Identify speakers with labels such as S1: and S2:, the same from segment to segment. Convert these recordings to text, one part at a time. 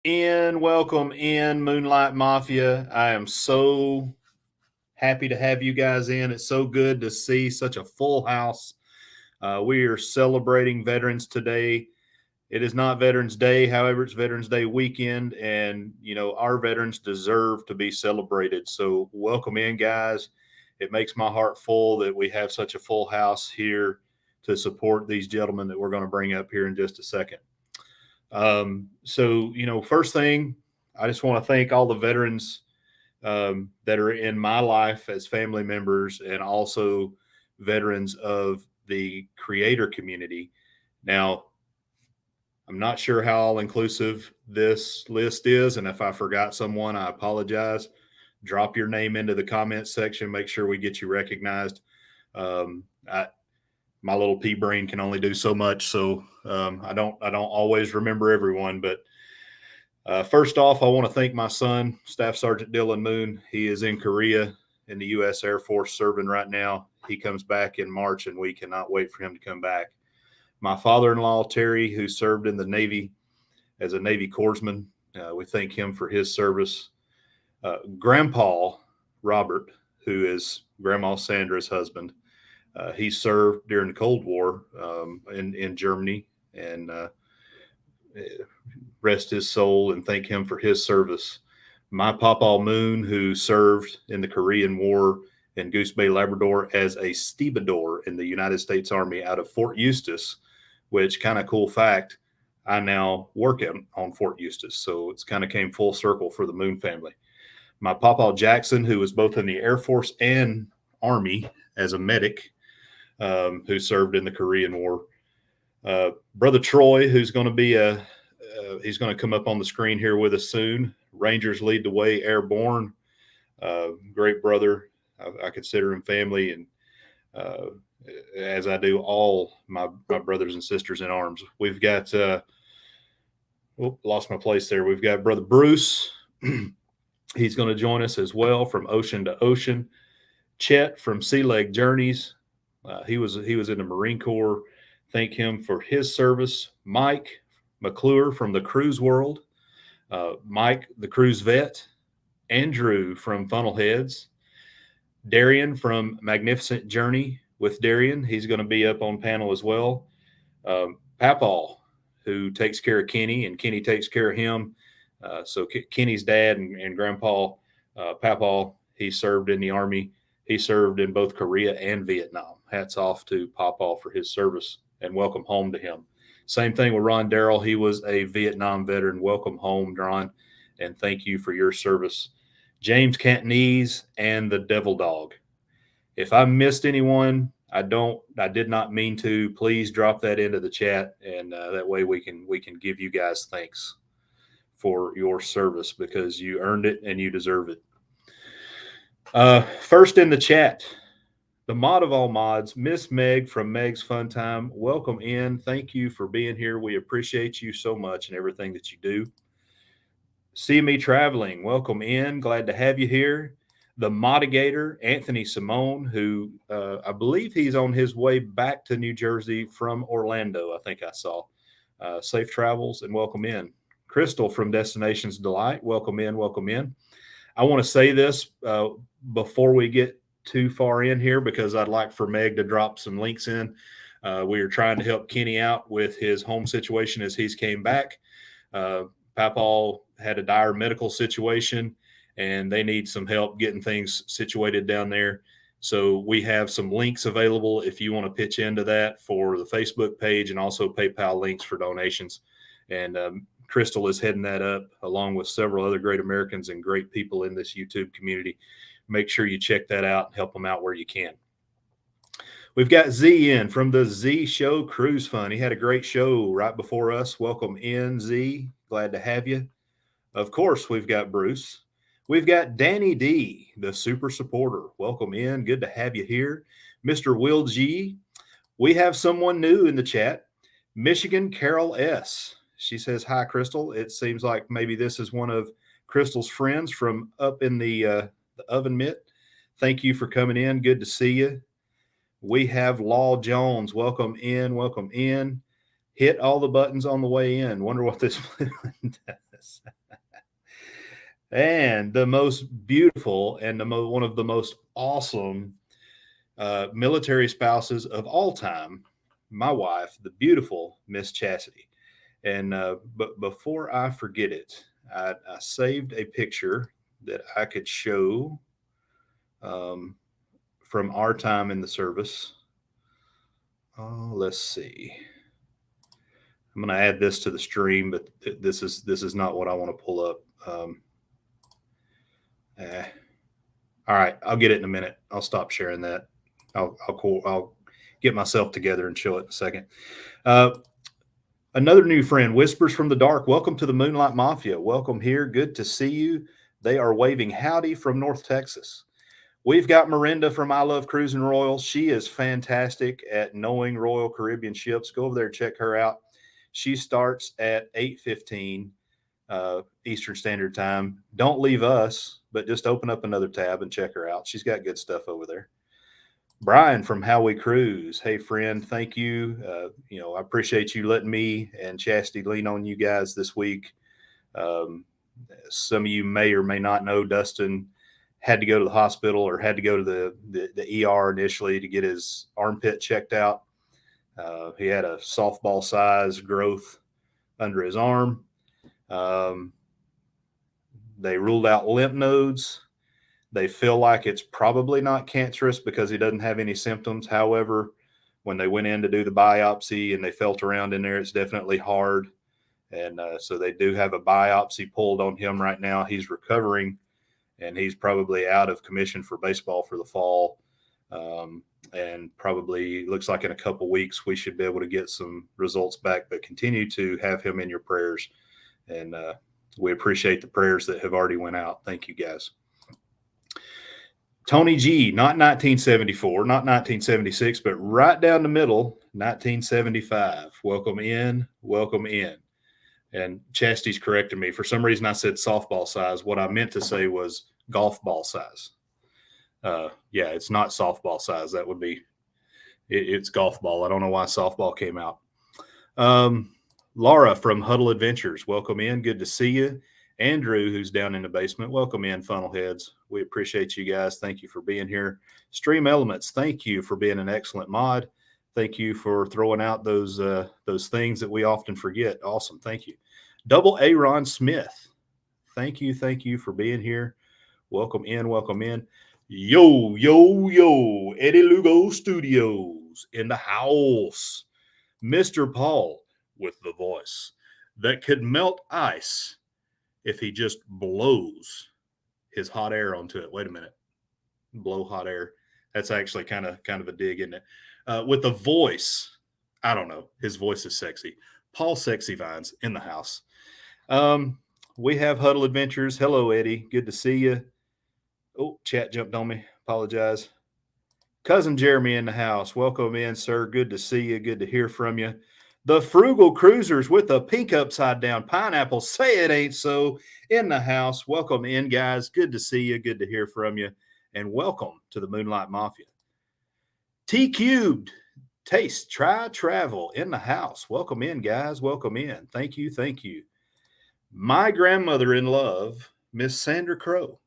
S1: Welcome in, Moonlight Mafia. I am so happy to have you guys in. It's so good to see such a full house. We are celebrating veterans today. It is not Veterans Day, however, it's Veterans Day weekend, and our veterans deserve to be celebrated. So, welcome in, guys. It makes my heart full that we have such a full house here to support these gentlemen that we're going to bring up here in just a second. First thing, I just want to thank all the veterans that are in my life as family members and also veterans of the creator community. Now, I'm not sure how all inclusive this list is, and if I forgot someone, I apologize. Drop your name into the comments section. Make sure we get you recognized. My little pea brain can only do so much, so I don't always remember everyone. But first off, I want to thank my son, Staff Sergeant Dylan Moon. He is in Korea in the U.S. Air Force serving right now. He comes back in March, and we cannot wait for him to come back. My father-in-law, Terry, who served in the Navy as a Navy corpsman, we thank him for his service. Grandpa Robert, who is Grandma Sandra's husband, he served during the Cold War in Germany, and rest his soul and thank him for his service. My Papa Moon, who served in the Korean War in Goose Bay, Labrador as a stevedore in the United States Army out of Fort Eustis, which kind of cool fact, I now work on Fort Eustis. So it's kind of came full circle for the Moon family. My Papa Jackson, who was both in the Air Force and Army as a medic, who served in the Korean War. Brother Troy, who's going to be he's going to come up on the screen here with us soon. Rangers lead the way, airborne. Great brother. I consider him family, and as I do all my brothers and sisters in arms. We've got lost my place there. We've got Brother Bruce. He's going to join us as well from Ocean to Ocean. Chet from Sea Leg Journeys. He was in the Marine Corps. Thank him for his service. Mike McClure from the Cruise World. Mike, the Cruise Vet. Andrew from Funnel Heads. Darian from Magnificent Journey with Darian. He's going to be up on panel as well. Papal, who takes care of Kenny, and Kenny takes care of him. So Kenny's dad and Grandpa, Papal, he served in the Army. He served in both Korea and Vietnam. Hats off to Papa for his service, and welcome home to him. Same thing with Ron Darrell. He was a Vietnam veteran. Welcome home, Ron, and thank you for your service. James Cantonese and the Devil Dog. If I missed anyone, I did not mean to. Please drop that into the chat, and that way we can give you guys thanks for your service, because you earned it and you deserve it. First in the chat, the mod of all mods, Miss Meg from Meg's Fun Time. Welcome in. Thank you for being here. We appreciate you so much and everything that you do. See Me Traveling. Welcome in. Glad to have you here. The Modigator, Anthony Simone, who I believe he's on his way back to New Jersey from Orlando, I think I saw. Safe travels and welcome in. Crystal from Destinations Delight. Welcome in. Welcome in. I want to say this before we get too far in here, because I'd like for Meg to drop some links in. We are trying to help Kenny out with his home situation as he's came back. Papa had a dire medical situation, and they need some help getting things situated down there. So we have some links available if you want to pitch into that for the Facebook page, and also PayPal links for donations. And Crystal is heading that up along with several other great Americans and great people in this YouTube community. Make sure you check that out and help them out where you can. We've got Z in from the Z Show Cruise Fun. He had a great show right before us. Welcome in, Z. Glad to have you. Of course, we've got Bruce. We've got Danny D, the super supporter. Welcome in. Good to have you here. Mr. Will G. We have someone new in the chat. Michigan Carol S. She says, hi, Crystal. It seems like maybe this is one of Crystal's friends from up in the oven mitt. Thank you for coming in. Good to see you. We have Law Jones. Welcome in. Welcome in. Hit all the buttons on the way in. Wonder what this does. And the most beautiful and one of the most awesome military spouses of all time, my wife, the beautiful Miss Chastity. And but before I forget it, I saved a picture that I could show um, from our time in the service. Let's see. I'm going to add this to the stream, but this is not what I want to pull up. Eh. All right, I'll get it in a minute. I'll stop sharing that. I'll get myself together and show it in a second. Another new friend, Whispers from the Dark. Welcome to the Moonlight Mafia. Welcome here. Good to see you. They are waving howdy from North Texas. We've got Miranda from I Love Cruising Royal. She is fantastic at knowing Royal Caribbean ships. Go over there and check her out. She starts at 8:15 Eastern Standard Time. Don't leave us, but just open up another tab and check her out. She's got good stuff over there. Brian from How We Cruise. Hey, friend, thank you. I appreciate you letting me and Chastity lean on you guys this week. Some of you may or may not know Dustin had to go to the hospital or had to go to the ER initially to get his armpit checked out. He had a softball size growth under his arm. They ruled out lymph nodes. They feel like it's probably not cancerous because he doesn't have any symptoms. However, when they went in to do the biopsy and they felt around in there, it's definitely hard. And so they do have a biopsy pulled on him right now. He's recovering, and he's probably out of commission for baseball for the fall. And probably looks like in a couple weeks we should be able to get some results back. But continue to have him in your prayers, and we appreciate the prayers that have already went out. Thank you, guys. Tony G, not 1974, not 1976, but right down the middle, 1975. Welcome in, welcome in. And Chastity's corrected me. For some reason, I said softball size. What I meant to say was golf ball size. Yeah, it's not softball size. That would be, it's golf ball. I don't know why softball came out. Laura from Huddle Adventures, welcome in. Good to see you. Andrew, who's down in the basement, welcome in, Funnelheads. We appreciate you guys. Thank you for being here. Stream Elements, thank you for being an excellent mod. Thank you for throwing out those things that we often forget. Awesome, thank you. Double Aaron Smith, thank you for being here. Welcome in, welcome in. Yo, Eddie Lugo Studios in the house. Mr. Paul with the voice that could melt ice if he just blows his hot air onto it. Wait a minute. Blow hot air. That's actually kind of a dig, isn't it? With the voice, I don't know. His voice is sexy. Paul Sexy Vines in the house. We have Huddle Adventures. Hello, Eddie. Good to see you. Oh, chat jumped on me. Apologize. Cousin Jeremy in the house. Welcome in, sir. Good to see you. Good to hear from you. The Frugal Cruisers with the pink upside down pineapple. Say it ain't so. In the house. Welcome in, guys. Good to see you. Good to hear from you. And welcome to the Moonlight Mafia. T Cubed. Taste, try, travel in the house. Welcome in, guys. Welcome in. Thank you. Thank you. My grandmother in love, Miss Sandra Crow.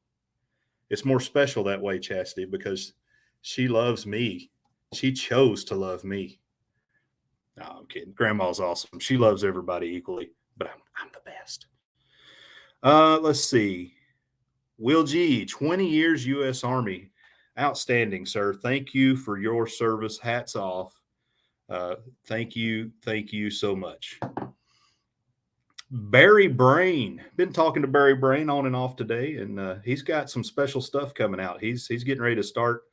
S1: It's more special that way, Chastity, because she loves me. She chose to love me. No, I'm kidding. Grandma's awesome. She loves everybody equally, but I'm the best. Let's see. Will G, 20 years U.S. Army. Outstanding, sir. Thank you for your service. Hats off. Thank you. Thank you so much. Barry Brain. Been talking to Barry Brain on and off today, and he's got some special stuff coming out. He's getting ready to start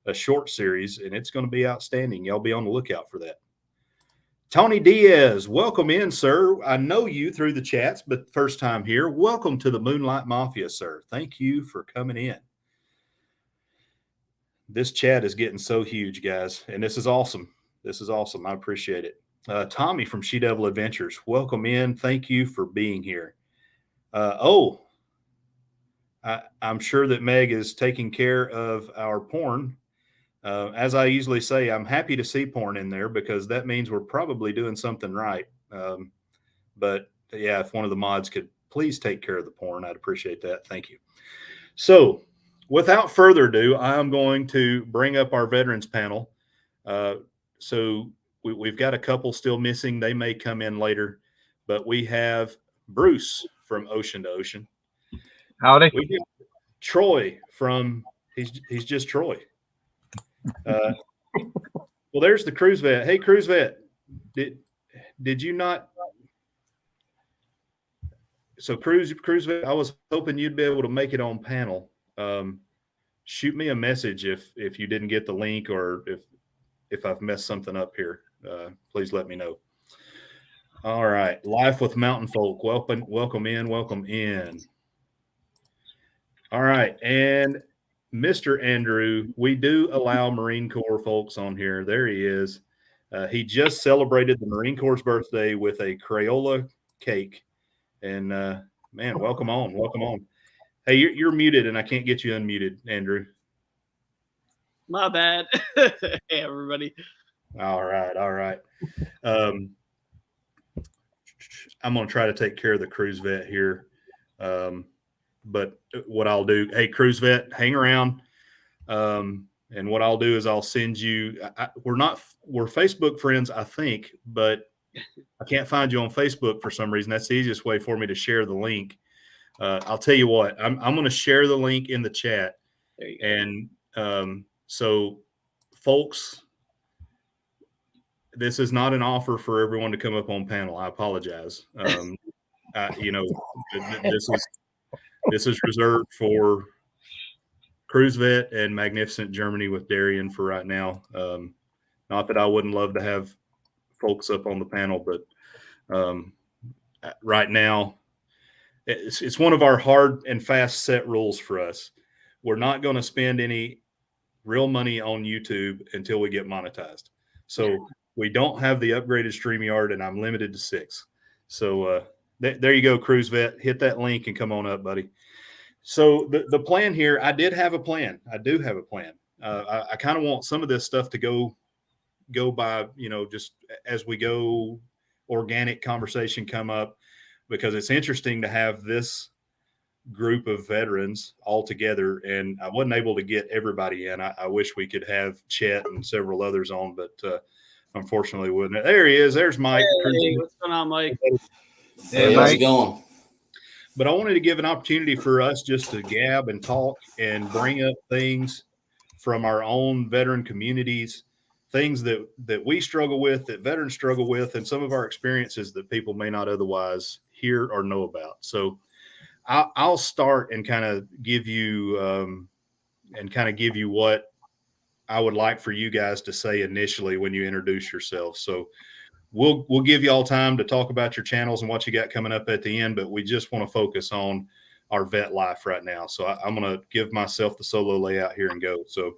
S1: a short series, and it's going to be outstanding. Y'all be on the lookout for that. Tony Diaz, welcome in, sir. I know you through the chats, but first time here. Welcome to the Moonlight Mafia, sir. Thank you for coming in. This chat is getting so huge, guys, and this is awesome. This is awesome. I appreciate it. Tommy from She Devil Adventures, welcome in. Thank you for being here. I'm sure that Meg is taking care of our porn. As I usually say, I'm happy to see porn in there because that means we're probably doing something right. But yeah, if one of the mods could please take care of the porn. I'd appreciate that. Thank you. So without further ado, I'm going to bring up our veterans panel. So we've got a couple still missing. They may come in later, but we have Bruce from Ocean to Ocean.
S2: Howdy.
S1: We have Troy from he's just Troy. Well, there's the cruise vet. Hey, cruise vet, did you not? So cruise vet, I was hoping you'd be able to make it on panel. Shoot me a message if you didn't get the link, or if I've messed something up here. Please let me know. All right, Life with Mountain Folk. Welcome in. All right, and Mr. Andrew, we do allow Marine Corps folks on here. There he is. He just celebrated the Marine Corps' birthday with a Crayola cake. And man, welcome on. Hey, you're muted, and I can't get you unmuted, Andrew.
S3: My bad. Hey, everybody.
S1: All right. I'm going to try to take care of the cruise vet here. But what I'll do, hey, cruise vet, hang around. And what I'll do is I'll send you, we're Facebook friends, I think, but I can't find you on Facebook for some reason. That's the easiest way for me to share the link. I'll tell you what, I'm going to share the link in the chat.
S3: There you go.
S1: And so folks, this is not an offer for everyone to come up on panel. I apologize. This is reserved for Cruise Vet and Magnificent Germany with Darian for right now. Not that I wouldn't love to have folks up on the panel, but right now it's one of our hard and fast set rules for us. We're not going to spend any real money on YouTube until we get monetized. So we don't have the upgraded StreamYard, and I'm limited to 6. So there you go, Cruise Vet. Hit that link and come on up, buddy. So the plan here, I do have a plan. I kind of want some of this stuff to go by, just as we go, organic conversation come up, because it's interesting to have this group of veterans all together, and I wasn't able to get everybody in. I wish we could have Chet and several others on, but unfortunately wouldn't. There he is. There's Mike.
S3: Hey, what's going on, Mike?
S4: Hey, how's it going?
S1: But I wanted to give an opportunity for us just to gab and talk and bring up things from our own veteran communities, things that we struggle with, that veterans struggle with, and some of our experiences that people may not otherwise hear or know about. So I'll start and kind of give you what I would like for you guys to say initially when you introduce yourself. So we'll give you all time to talk about your channels and what you got coming up at the end, but we just want to focus on our vet life right now. So I'm going to give myself the solo layout here and go. So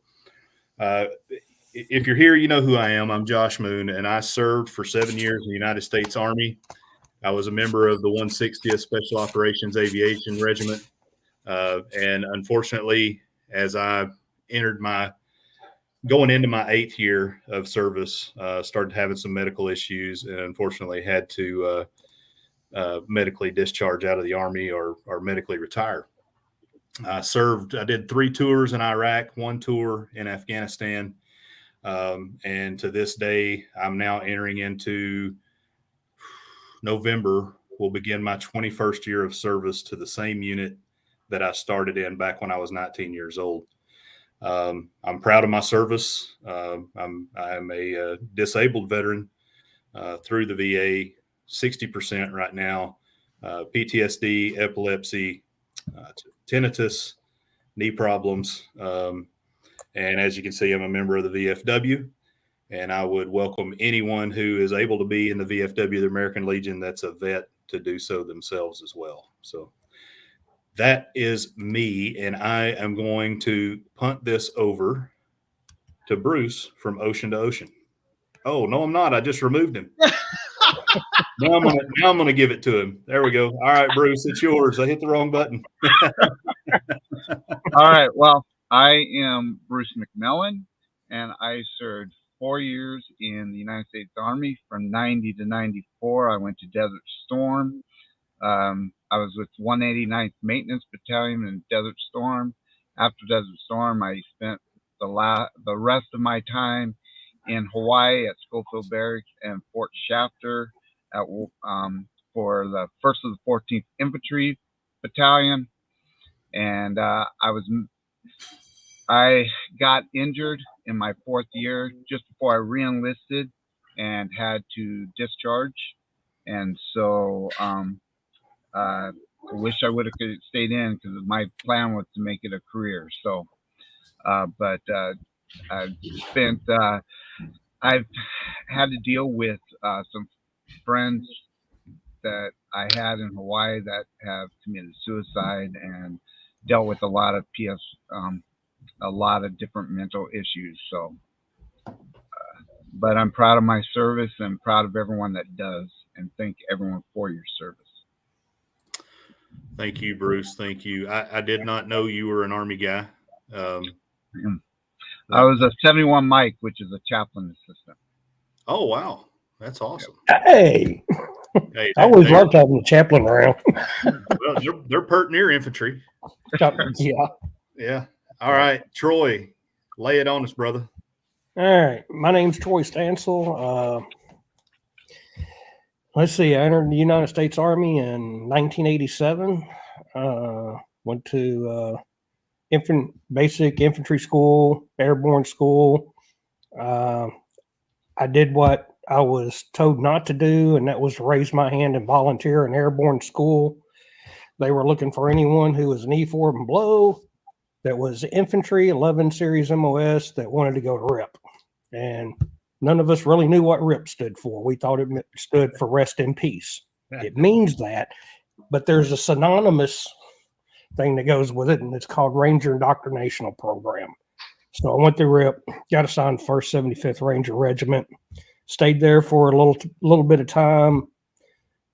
S1: if you're here, you know who I am. I'm Josh Moon, and I served for 7 years in the United States Army. I was a member of the 160th Special Operations Aviation Regiment. And unfortunately, as I going into my 8th year of service, started having some medical issues, and unfortunately had to medically discharge out of the Army or medically retire. I did 3 tours in Iraq, 1 tour in Afghanistan. And to this day, I'm now entering into November, will begin my 21st year of service to the same unit that I started in back when I was 19 years old. I'm proud of my service. I'm a disabled veteran through the VA, 60% right now, PTSD, epilepsy, tinnitus, knee problems. And as you can see, I'm a member of the VFW, and I would welcome anyone who is able to be in the VFW, the American Legion, that's a vet, to do so themselves as well. So that is me, and I am going to punt this over to Bruce from Ocean to Ocean. Oh, no, I'm not. I just removed him. Now I'm gonna give it to him. There we go. All right, Bruce, it's yours. I hit the wrong button.
S2: All right. Well, I am Bruce McMillan, and I served 4 years in the United States Army from 90 to 94. I went to Desert Storm. I was with 189th Maintenance Battalion in Desert Storm. After Desert Storm, I spent the rest of my time in Hawaii at Schofield Barracks and Fort Shafter at for the 1st of the 14th Infantry Battalion, and I got injured in my 4th year just before I re-enlisted and had to discharge, and so I wish I would have stayed in because my plan was to make it a career. So, but I've had to deal with some friends that I had in Hawaii that have committed suicide and dealt with a lot of a lot of different mental issues. So, but I'm proud of my service and proud of everyone that does, and thank everyone for your service.
S1: Thank you, Bruce. Thank you. I did not know you were an Army guy.
S2: I was a 71 Mike, which is a chaplain assistant.
S1: Oh, wow. That's awesome.
S5: Hey,
S1: Hey,
S5: I always loved having a chaplain around.
S1: Well, they're pert near infantry.
S5: Yeah.
S1: Yeah. All right, Troy, lay it on us, brother.
S5: All right. My name's Troy Stansel. Let's see. I entered the United States Army in 1987. Went to basic infantry school, airborne school. I did what I was told not to do, and that was to raise my hand and volunteer in airborne school. They were looking for anyone who was an E4 and below that was infantry, 11 series MOS, that wanted to go to RIP. And none of us really knew what RIP stood for. We thought it stood for rest in peace. It means that, but there's a synonymous thing that goes with it, and it's called Ranger Indoctrinational Program. So I went through RIP, got assigned 1st 75th Ranger Regiment, stayed there for a little bit of time,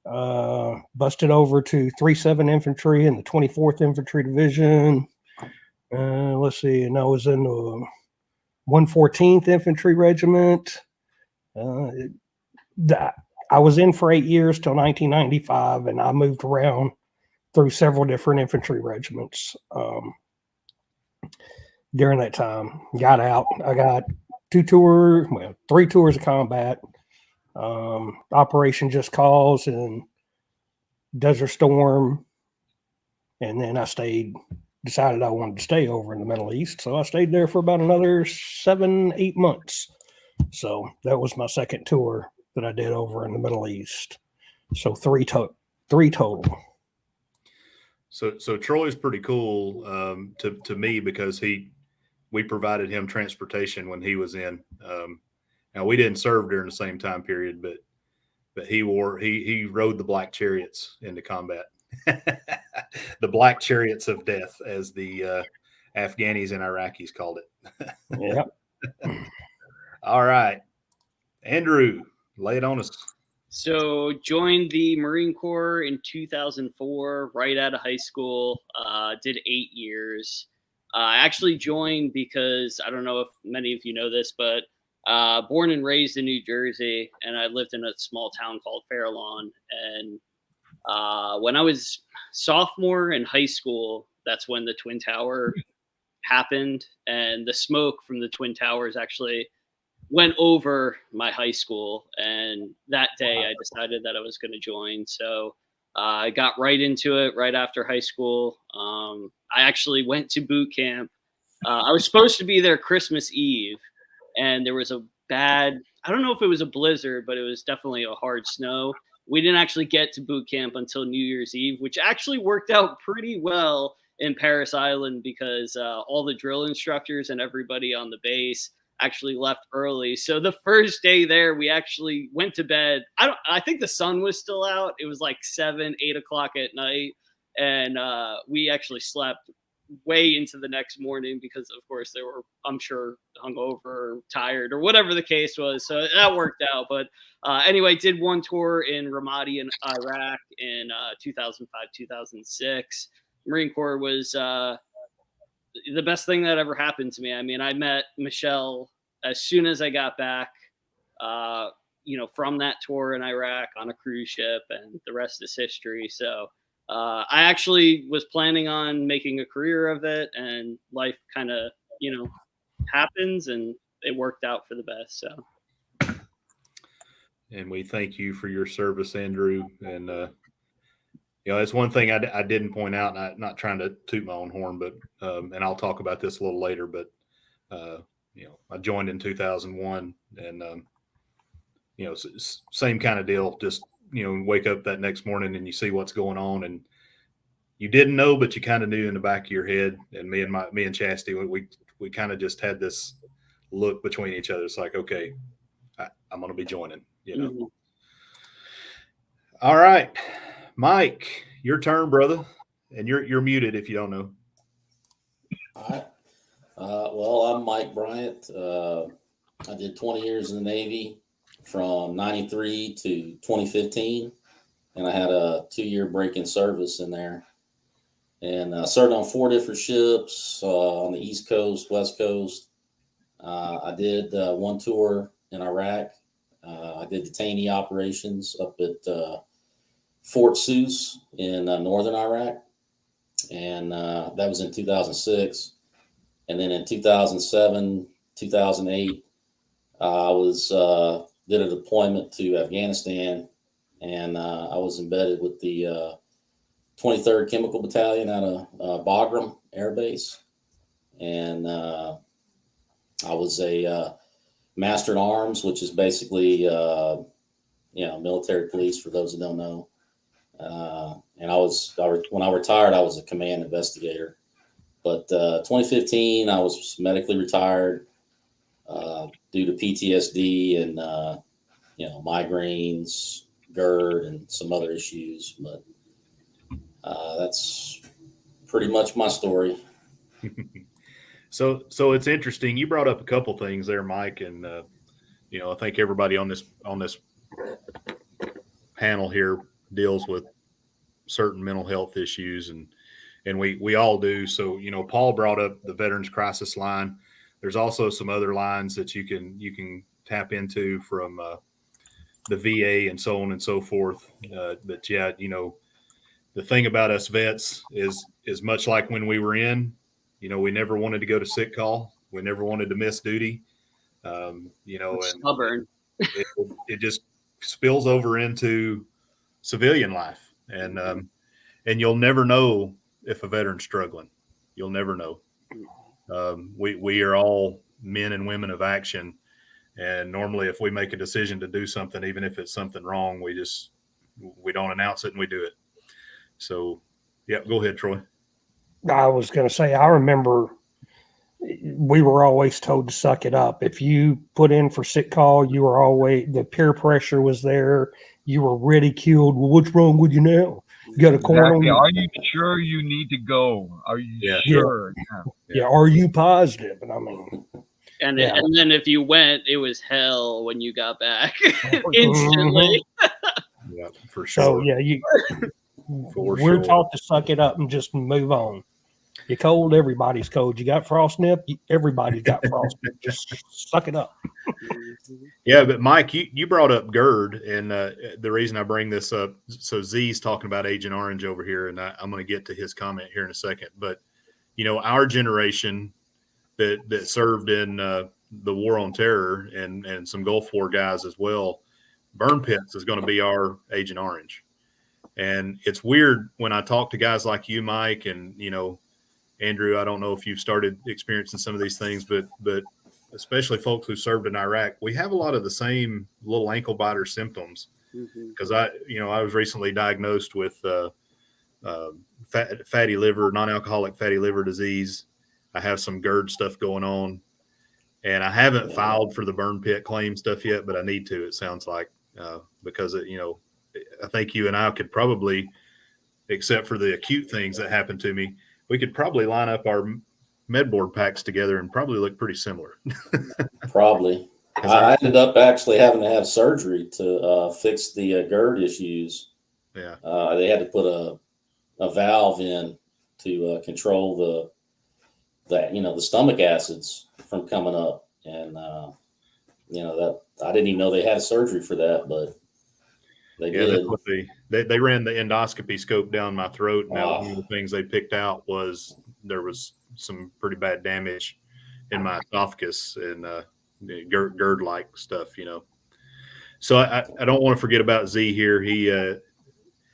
S5: busted over to 3-7 Infantry in the 24th Infantry Division. Let's see, and I was in the 114th Infantry Regiment. I was in for 8 years till 1995, and I moved around through several different infantry regiments during that time. Got out. I got 3 tours of combat, Operation Just Cause and Desert Storm, and then I decided I wanted to stay over in the Middle East, so I stayed there for about another 7-8 months. So that was my second tour that I did over in the Middle East. So three total.
S1: So Troy's pretty cool to me because we provided him transportation when he was in. Now we didn't serve during the same time period, but he rode the black chariots into combat. The black chariots of death, as the Afghanis and Iraqis called it.
S5: Yeah.
S1: All right, Andrew, lay it on us.
S3: So joined the Marine Corps in 2004, right out of high school. Did 8 years. I actually joined because I don't know if many of you know this, but born and raised in New Jersey, and I lived in a small town called Fairlawn. And when I was sophomore in high school, that's when the Twin Tower happened, and the smoke from the Twin Towers actually went over my high school. And that day I decided that I was going to join. So I got right into it right after high school. I actually went to boot camp. I was supposed to be there Christmas Eve, and there was I don't know if it was a blizzard, but it was definitely a hard snow. We didn't actually get to boot camp until New Year's Eve, which actually worked out pretty well in Parris Island because all the drill instructors and everybody on the base actually left early. So the first day there, we actually went to bed. I think the sun was still out. It was like 7, 8 o'clock at night. And we actually slept way into the next morning because, of course, they were, I'm sure, hungover or tired or whatever the case was. So that worked out. But anyway, did one tour in Ramadi in Iraq in 2005, 2006. Marine Corps was the best thing that ever happened to me. I mean, I met Michelle as soon as I got back, from that tour in Iraq on a cruise ship, and the rest is history. So I actually was planning on making a career of it, and life kind of, happens, and it worked out for the best. So.
S1: And we thank you for your service, Andrew. And, that's one thing I didn't point out, and I'm not trying to toot my own horn, but, and I'll talk about this a little later, but, I joined in 2001 and, same kind of deal. Just, wake up that next morning and you see what's going on, and you didn't know, but you kind of knew in the back of your head. And me and Chastity, we kind of just had this look between each other. It's like, okay, I'm going to be joining,
S3: Mm-hmm.
S1: All right, Mike, your turn, brother. And you're muted if you don't know.
S4: All right. Well, I'm Mike Bryant. I did 20 years in the Navy from 93 to 2015. And I had a 2-year break in service in there. And served on 4 different ships on the East Coast, West Coast. I did 1 tour in Iraq. I did detainee operations up at Fort Seuss in northern Iraq. And that was in 2006. And then in 2007, 2008, I did a deployment to Afghanistan, and I was embedded with the 23rd Chemical Battalion out of Bagram Air Base. And I was a Master in Arms, which is basically, military police for those who don't know. And when I retired, I was a command investigator. But 2015, I was medically retired due to PTSD and, migraines, GERD, and some other issues. But that's pretty much my story.
S1: So it's interesting. You brought up a couple things there, Mike, and I think everybody on this panel here deals with certain mental health issues, and we all do. So Paul brought up the Veterans Crisis Line. There's also some other lines that you can tap into from the VA and so on and so forth. But yeah, the thing about us vets is much like when we were in. We never wanted to go to sick call. We never wanted to miss duty. And
S3: Stubborn.
S1: It just spills over into civilian life, and you'll never know if a veteran's struggling. You'll never know. We are all men and women of action, and normally, if we make a decision to do something, even if it's something wrong, we don't announce it and we do it. So, yeah, go ahead, Troy.
S5: I was going to say, I remember we were always told to suck it up. If you put in for sick call, the peer pressure was there. You were ridiculed. Well, what's wrong with you now? You got a corner.
S2: Exactly. Are you sure you need to go? Are you sure?
S5: Yeah. Are you positive? And I mean,
S3: and then if you went, it was hell when you got back instantly.
S1: Yeah, for sure.
S5: So we're taught to suck it up and just move on. You're cold, everybody's cold. You got frost nip, everybody's got frost nip. Just suck it up.
S1: Yeah, but Mike, you brought up GERD, and the reason I bring this up, so Z's talking about Agent Orange over here, and I'm going to get to his comment here in a second. But our generation that served in the War on Terror and some Gulf War guys as well, burn pits is going to be our Agent Orange. And it's weird when I talk to guys like you, Mike, and Andrew, I don't know if you've started experiencing some of these things, but especially folks who served in Iraq, we have a lot of the same little ankle biter symptoms. Because I was recently diagnosed with fatty liver, non-alcoholic fatty liver disease. I have some GERD stuff going on, and I haven't filed for the burn pit claim stuff yet, but I need to. It sounds like because I think you and I could probably, except for the acute things that happened to me, we could probably line up our medboard packs together and probably look pretty similar.
S4: Probably. I ended up actually having to have surgery to fix the GERD issues.
S1: Yeah.
S4: They had to put a valve in to control the stomach acids from coming up. And, that I didn't even know they had a surgery for that, but They
S1: Yeah,
S4: did.
S1: that's what they ran the endoscopy scope down my throat, and that was one of
S4: Oh.
S1: the things they picked out was there was some pretty bad damage in my esophagus and GERD like stuff, you know. So I don't want to forget about Z here.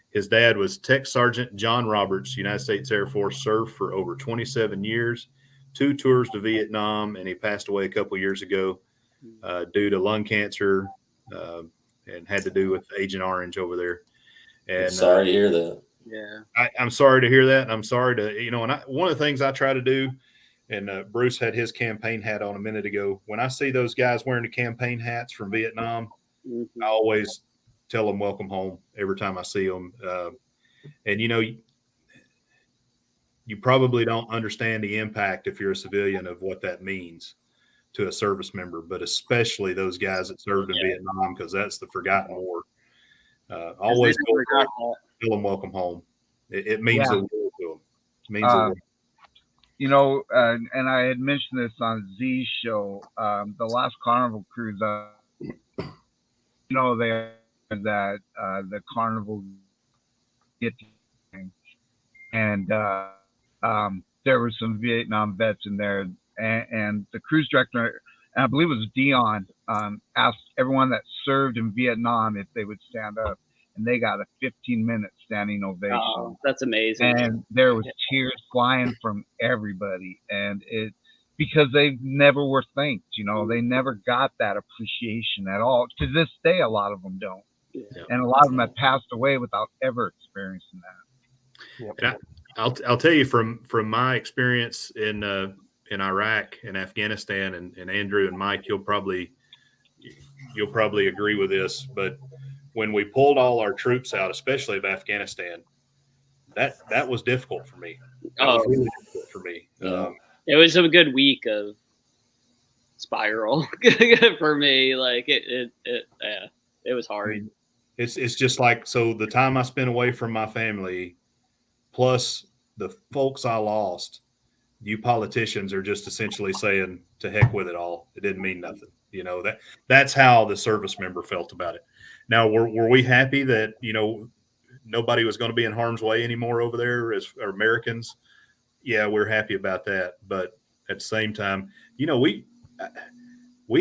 S1: His dad was Tech Sergeant John Roberts, United States Air Force, served for over 27 years, 2 tours to Vietnam, and he passed away a couple years ago due to lung cancer and had to do with Agent Orange over there. And
S4: Sorry to hear that.
S3: Yeah.
S1: I'm sorry to hear that. And I'm sorry to, you know, and one of the things I try to do, and Bruce had his campaign hat on a minute ago. When I see those guys wearing the campaign hats from Vietnam,
S3: Mhm.
S1: I always tell them welcome home every time I see them. And, you know, you probably don't understand the impact if you're a civilian of what that means to a service member, but especially those guys that served in Vietnam, because that's the forgotten war. Always go tell them welcome home. It means the world to them. It means the world.
S2: You know, and I had mentioned this on Z's show, the last Carnival cruise, you know, they that the Carnival get, and there were some Vietnam vets in there, and the cruise director, and I believe it was Dion, asked everyone that served in Vietnam if they would stand up, and they got a 15-minute standing ovation.
S3: Oh, that's amazing.
S2: And there was tears flying from everybody, and because they never were thanked, you know, they never got that appreciation at all. To this day, a lot of them don't.
S3: Yeah.
S2: And a lot of them have passed away without ever experiencing that.
S1: And I'll tell you from my experience in Iraq and Afghanistan, and Andrew and Mike, you'll probably agree with this, but when we pulled all our troops out, especially of Afghanistan, that was difficult for me. That was really difficult for me.
S3: It was a good week of spiral for me. Like it was hard.
S1: It's just like, so the time I spent away from my family, plus the folks I lost, you politicians are just essentially saying to heck with it all. It didn't mean nothing. You know, that's how the service member felt about it. Now, were we happy that, you know, nobody was going to be in harm's way anymore over there as Americans? Yeah, we're happy about that. But at the same time, you know, we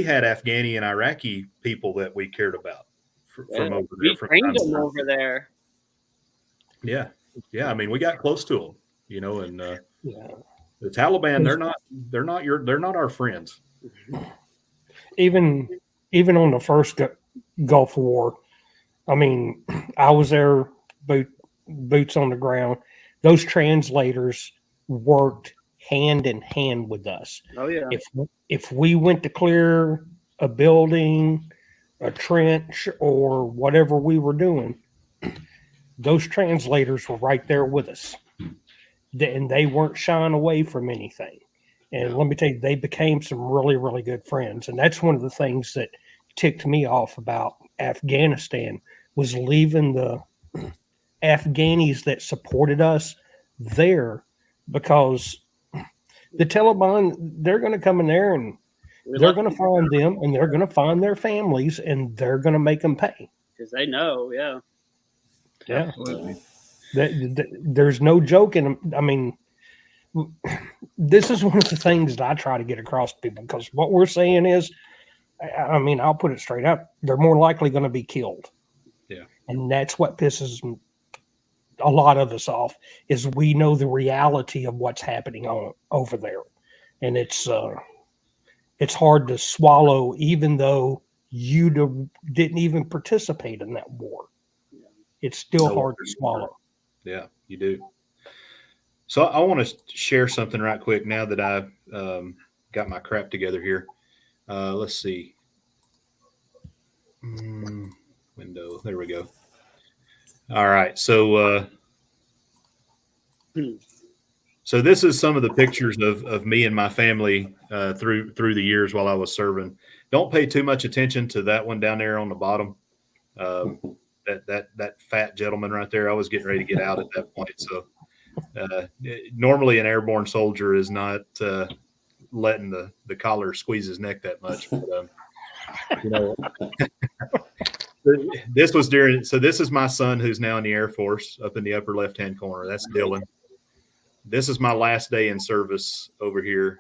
S1: had Afghani and Iraqi people that we cared about from over there.
S3: We trained them over there.
S1: Yeah. Yeah. I mean, we got close to them, you know, and the Taliban, they're not our friends.
S5: Even on the first Gulf War, I mean, I was there, boots on the ground. Those translators worked hand in hand with us.
S3: Oh yeah.
S5: If we went to clear a building, a trench, or whatever we were doing, those translators were right there with us, and they weren't shying away from anything. And let me tell you, they became some really, really good friends. And that's one of the things that ticked me off about Afghanistan, was leaving the Afghanis that supported us there, because the Taliban, they're going to come in there and they're going to find them, and they're going to find their families, and they're going to make them pay.
S3: Because they know, yeah.
S2: Absolutely.
S5: There's no joke in them. I mean, this is one of the things that I try to get across to people, because what we're saying is, I mean, I'll put it straight up, they're more likely going to be killed.
S1: Yeah.
S5: And that's what pisses a lot of us off, is we know the reality of what's happening over there. And it's hard to swallow, even though you didn't even participate in that war. It's still hard to swallow.
S1: Yeah, you do. So I want to share something right quick now that I've got my crap together here. Let's see. Window. There we go. All right. So so this is some of the pictures of me and my family through the years while I was serving. Don't pay too much attention to that one down there on the bottom. That fat gentleman right there. I was getting ready to get out at that point. So normally an airborne soldier is not letting the collar squeeze his neck that much. But, you know, this was during. So this is my son who's now in the Air Force up in the upper left-hand corner. That's Dylan. This is my last day in service over here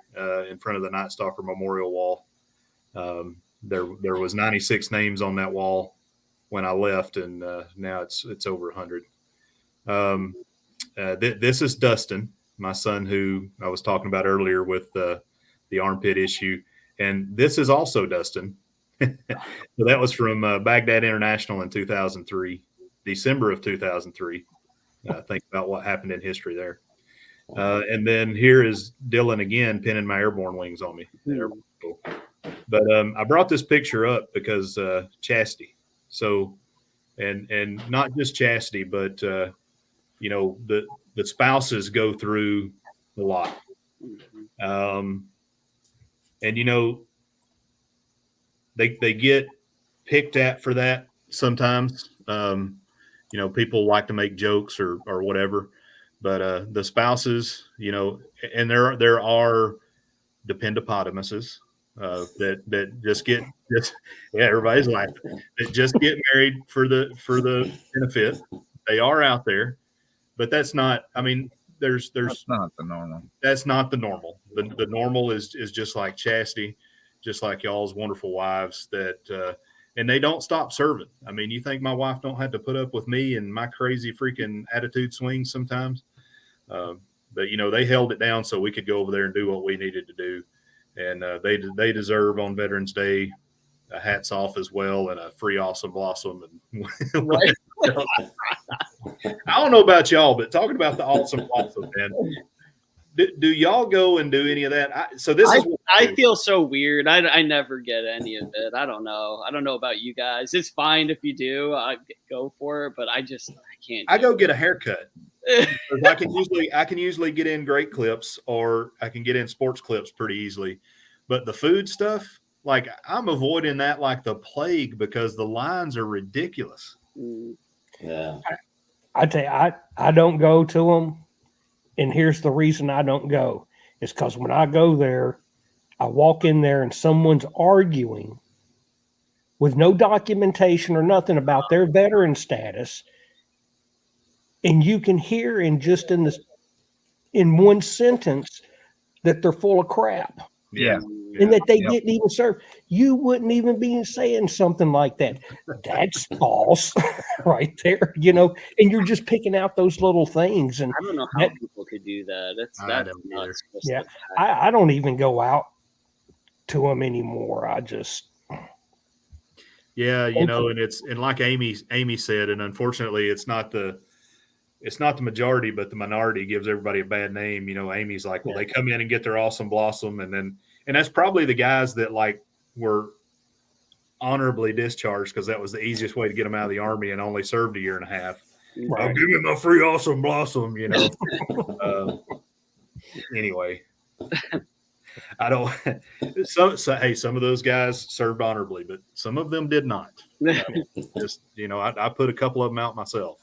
S1: in front of the Night Stalker Memorial Wall. There was 96 names on that wall when I left, and now it's over 100. This is Dustin, my son, who I was talking about earlier with the armpit issue, and this is also Dustin. So that was from Baghdad International in 2003, December of 2003. Think about what happened in history there. And then here is Dylan again, pinning my airborne wings on me. But I brought this picture up because chastity. So, and not just chastity, but you know, the spouses go through a lot. And you know, they get picked at for that sometimes. You know, people like to make jokes or whatever, but the spouses, you know, and there are dependopotamuses that just get yeah, everybody's laughing, that just get married for the benefit. They are out there, but that's not. I mean, that's
S2: not the normal.
S1: That's not the normal. The normal is just like chastity, just like y'all's wonderful wives that. And they don't stop serving. I mean, you think my wife don't have to put up with me and my crazy freaking attitude swings sometimes? But, you know, they held it down so we could go over there and do what we needed to do. And they deserve on Veterans Day a hats off as well and a free awesome blossom. And
S3: Right.
S1: I don't know about y'all, but talking about the awesome blossom, man. Do y'all go and do any of that? I
S3: feel so weird. I never get any of it. I don't know. I don't know about you guys. It's fine if you do. I go for it, but I can't.
S1: I go get a haircut. I can usually get in great clips, or I can get in sports clips pretty easily. But the food stuff, like I'm avoiding that like the plague because the lines are ridiculous.
S4: Yeah.
S5: I tell you, I don't go to them. And here's the reason I don't go. It's because when I go there, I walk in there and someone's arguing with no documentation or nothing about their veteran status. And you can hear in one sentence that they're full of crap.
S2: Yeah.
S5: And that they didn't even serve. You wouldn't even be saying something like that. That's false right there, you know, and you're just picking out those little things. And
S3: I don't know how people could do that. That's nuts.
S5: Yeah. I don't even go out to them anymore. I just.
S1: Yeah. You know, and like Amy said, and unfortunately it's not the majority, but the minority gives everybody a bad name. You know, Amy's like, well, they come in and get their awesome blossom. And that's probably the guys that like were honorably discharged because that was the easiest way to get them out of the Army and only served a year and a half.
S5: Right.
S1: Oh, give me my free awesome blossom, you know. Anyway, I don't. Hey, some of those guys served honorably, but some of them did not. Just you know, I put a couple of them out myself.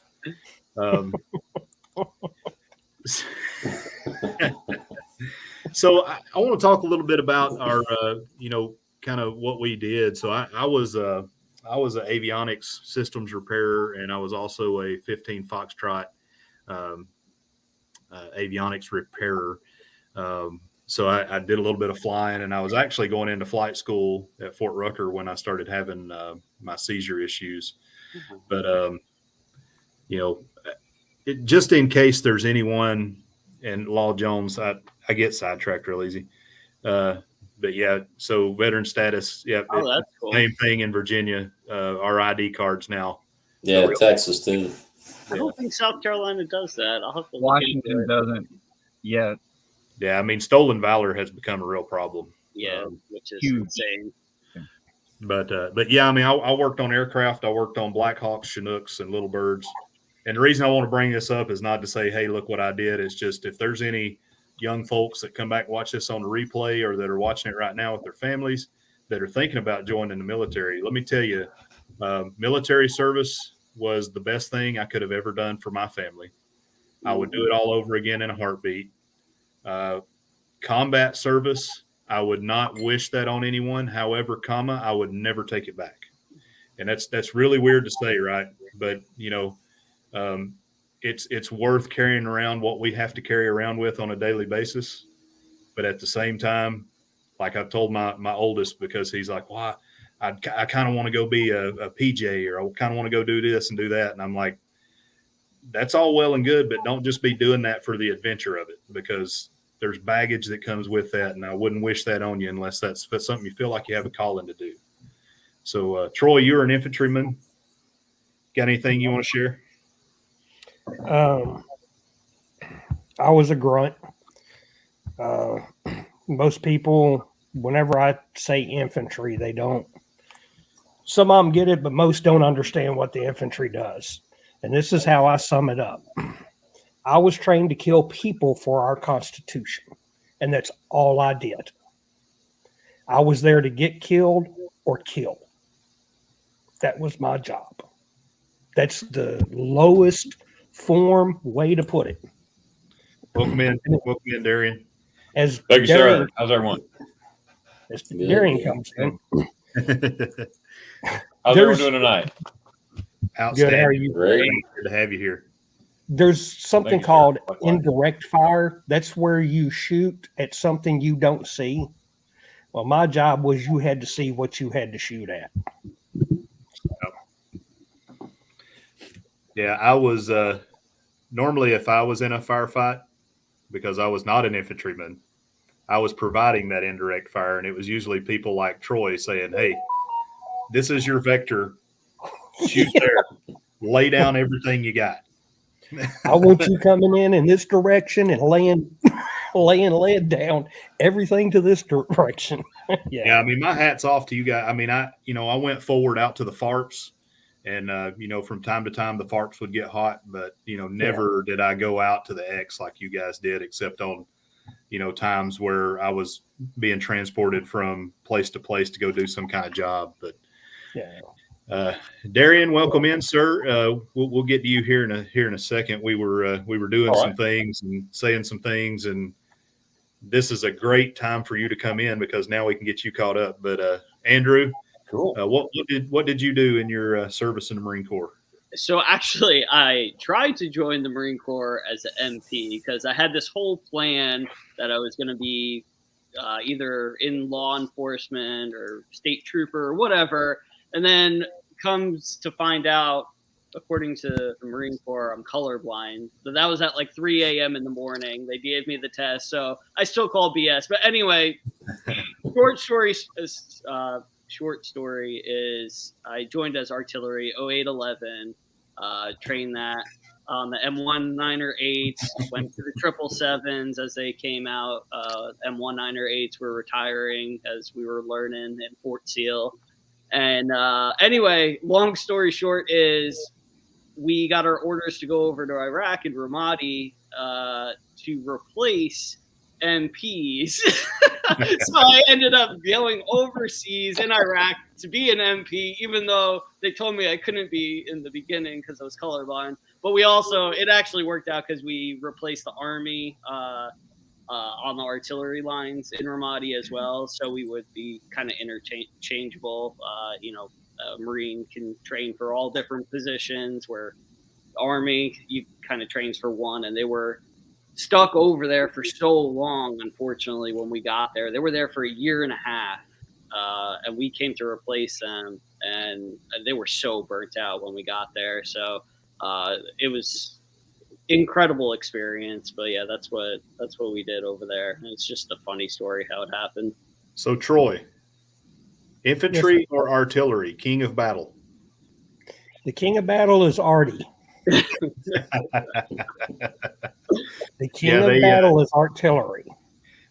S1: So I want to talk a little bit about our, you know, kind of what we did. So I was an avionics systems repairer, and I was also a 15 Foxtrot avionics repairer. So I did a little bit of flying, and I was actually going into flight school at Fort Rucker when I started having my seizure issues. But you know, just in case there's anyone, and Law Jones, I get sidetracked real easy. But yeah, so veteran status, yeah,
S3: that's cool.
S1: Same thing in Virginia. Our ID cards now.
S4: Yeah, Texas too.
S3: I don't think South Carolina does that. I'll have to look
S2: Washington
S3: into it.
S2: doesn't yet.
S1: Yeah, I mean, stolen valor has become a real problem.
S3: Yeah, which is
S2: huge.
S3: insane.
S1: But yeah, I mean, I worked on aircraft. I worked on Black Hawks, Chinooks, and Little Birds. And the reason I want to bring this up is not to say, hey, look what I did. It's just if there's any young folks that come back and watch this on the replay or that are watching it right now with their families that are thinking about joining the military, let me tell you, military service was the best thing I could have ever done for my family. I would do it all over again in a heartbeat. Combat service, I would not wish that on anyone. However, I would never take it back. And that's really weird to say, right? But it's worth carrying around what we have to carry around with on a daily basis. But at the same time, like I've told my oldest, because he's like, well, I kind of want to go be a PJ, or I kind of want to go do this and do that. And I'm like, that's all well and good, but don't just be doing that for the adventure of it, because there's baggage that comes with that. And I wouldn't wish that on you unless that's something you feel like you have a calling to do. So, Troy, you're an infantryman. Got anything you want to share?
S5: I was a grunt. Most people, whenever I say infantry, they don't. Some of them get it, but most don't understand what the infantry does. And this is how I sum it up. I was trained to kill people for our Constitution, and that's all I did. I was there to get killed or kill. That was my job. That's the lowest form way to put it.
S1: Welcome in, Darian.
S5: As
S6: Thank you,
S5: Darian,
S6: sir. How's everyone?
S5: as Darian comes in,
S6: How's everyone doing tonight?
S1: Outstanding.
S5: good. How are you?
S4: Great.
S1: Good to have you here.
S5: There's something
S6: Thank you, sir.
S5: called
S6: Likewise.
S5: indirect fire. That's where you shoot at something you don't see. Well, my job was you had to see what you had to shoot at.
S1: Yeah, I was normally, if I was in a firefight, because I was not an infantryman, I was providing that indirect fire, and it was usually people like Troy saying, "Hey, this is your vector. Shoot there. Lay down everything you got."
S5: I want you coming in this direction and laying lead down everything to this direction.
S1: Yeah, I mean, my hat's off to you guys. I mean, I went forward out to the farps, and from time to time the farps would get hot, but never did I go out to the X like you guys did, except on times where I was being transported from place to place to go do some kind of job. But Darian, welcome in, sir. We'll get to you here in a second. We were doing some things and saying some things, and this is a great time for you to come in because now we can get you caught up. But Andrew,
S6: Cool.
S1: What did you do in your service in the Marine Corps?
S3: So actually, I tried to join the Marine Corps as an MP because I had this whole plan that I was going to be either in law enforcement or state trooper or whatever. And then comes to find out, according to the Marine Corps, I'm colorblind. But that was at like 3 a.m. in the morning. They gave me the test. So I still call BS. But anyway, short story is I joined as artillery 0811, trained that on the M19er8s, went to the 777s as they came out. M19er8s were retiring as we were learning in Fort Seal. And anyway, long story short is we got our orders to go over to Iraq and Ramadi to replace MPs. So I ended up going overseas in Iraq to be an MP, even though they told me I couldn't be in the beginning because I was colorblind. But it actually worked out because we replaced the Army on the artillery lines in Ramadi as well. So we would be kind of interchangeable. A Marine can train for all different positions, where the Army, you kind of trains for one, and they were stuck over there for so long. Unfortunately, when we got there, they were there for a year and a half, and we came to replace them, and they were so burnt out when we got there. So it was incredible experience. But yeah, that's what we did over there. And it's just a funny story how it happened.
S1: So Troy, infantry or artillery, king of battle?
S5: The king of battle is Artie. The king of battle is artillery.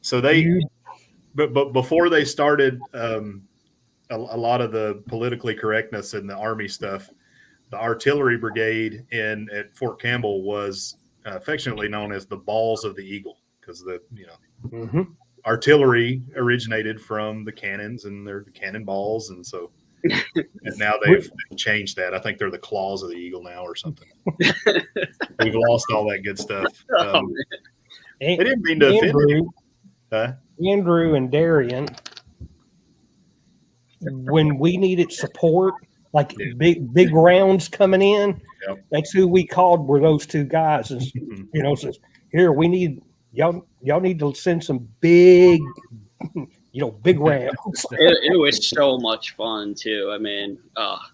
S1: So but before they started a lot of the politically correctness in the Army stuff, the artillery brigade at Fort Campbell was affectionately known as the balls of the eagle, because artillery originated from the cannons, and they're the cannonballs, and so and now they've changed that. I think they're the claws of the eagle now or something. We've lost all that good stuff. I didn't mean to offend you.
S5: Andrew and Darian, when we needed support, like big rounds coming in.
S1: Yep.
S5: That's who we called, were those two guys. And, you know, says, here, we need y'all need to send some big, big rounds.
S3: It was so much fun too. I mean,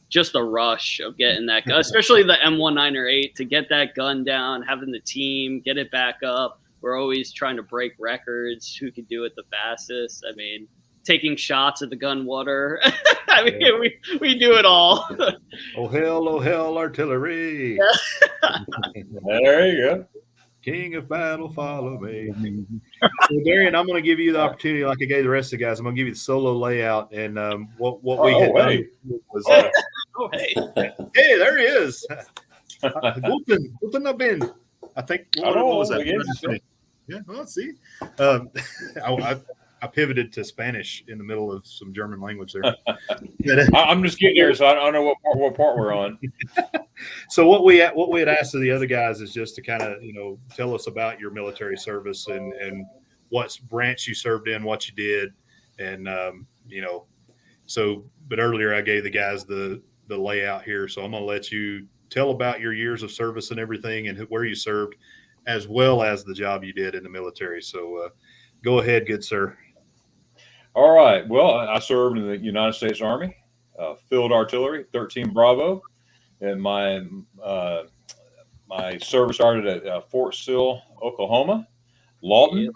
S3: just the rush of getting that gun, especially the M1908, to get that gun down, having the team get it back up. We're always trying to break records. Who could do it the fastest? I mean, taking shots at the gun water. I mean, we do it all.
S1: Oh hell, artillery!
S6: There you go.
S1: King of battle, follow me. So Darian, I'm going to give you the opportunity, like I gave the rest of the guys. I'm going to give you the solo layout, and what we had done was.
S3: Oh, hey,
S1: Hey, there he is. Guten Abend. I think. What was that? Yeah, well, let's see. I pivoted to Spanish in the middle of some German language there.
S6: I'm just getting here, so I don't know what part we're on.
S1: So what we had asked of the other guys is just to kind of tell us about your military service and what branch you served in, what you did, and So, but earlier I gave the guys the layout here, so I'm going to let you tell about your years of service and everything, and where you served, as well as the job you did in the military. So, go ahead, good sir.
S6: All right. Well, I served in the United States Army, Field Artillery, 13 Bravo, and my service started at Fort Sill, Oklahoma, Lawton.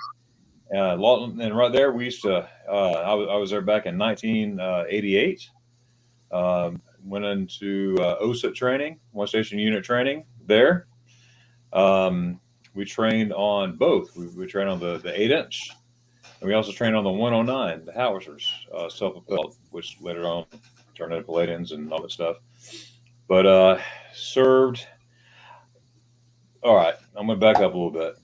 S6: Lawton, and right there we used to. I was there back in 1988. Went into OSUT training, one station unit training there. We trained on both. We trained on the 8-inch. And we also trained on the 109, the howitzers, self-propelled, which later on turned into Palladians and all that stuff. But served. All right, I'm going to back up a little bit.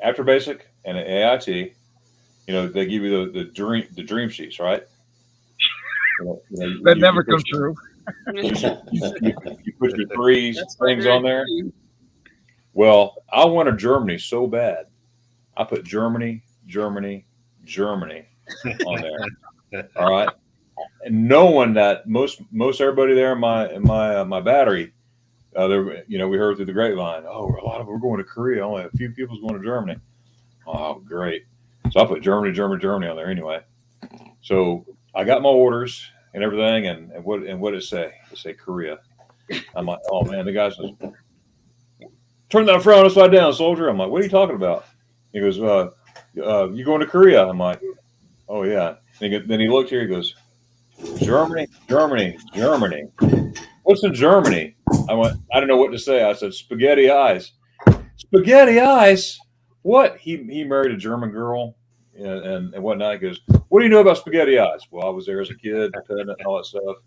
S6: After basic and an AIT, they give you the dream sheets, right?
S2: That never comes true.
S6: You put your three things on there. Well, I wanted Germany so bad. I put Germany on there. All right, and knowing that most everybody there in my battery, we heard through the grapevine, we're going to Korea. Only a few people's going to Germany. Oh, great! So I put Germany on there anyway. So I got my orders and everything, and what did it say? It say Korea. I'm like, oh man, the guy says, turn that frown upside down, soldier. I'm like, what are you talking about? He goes, you going to Korea? I'm like, oh yeah. Then he looked here. He goes, Germany. What's in Germany? I went, I don't know what to say. I said, spaghetti eyes. Spaghetti eyes? What? He married a German girl and whatnot. He goes, what do you know about spaghetti eyes? Well, I was there as a kid, and all that stuff.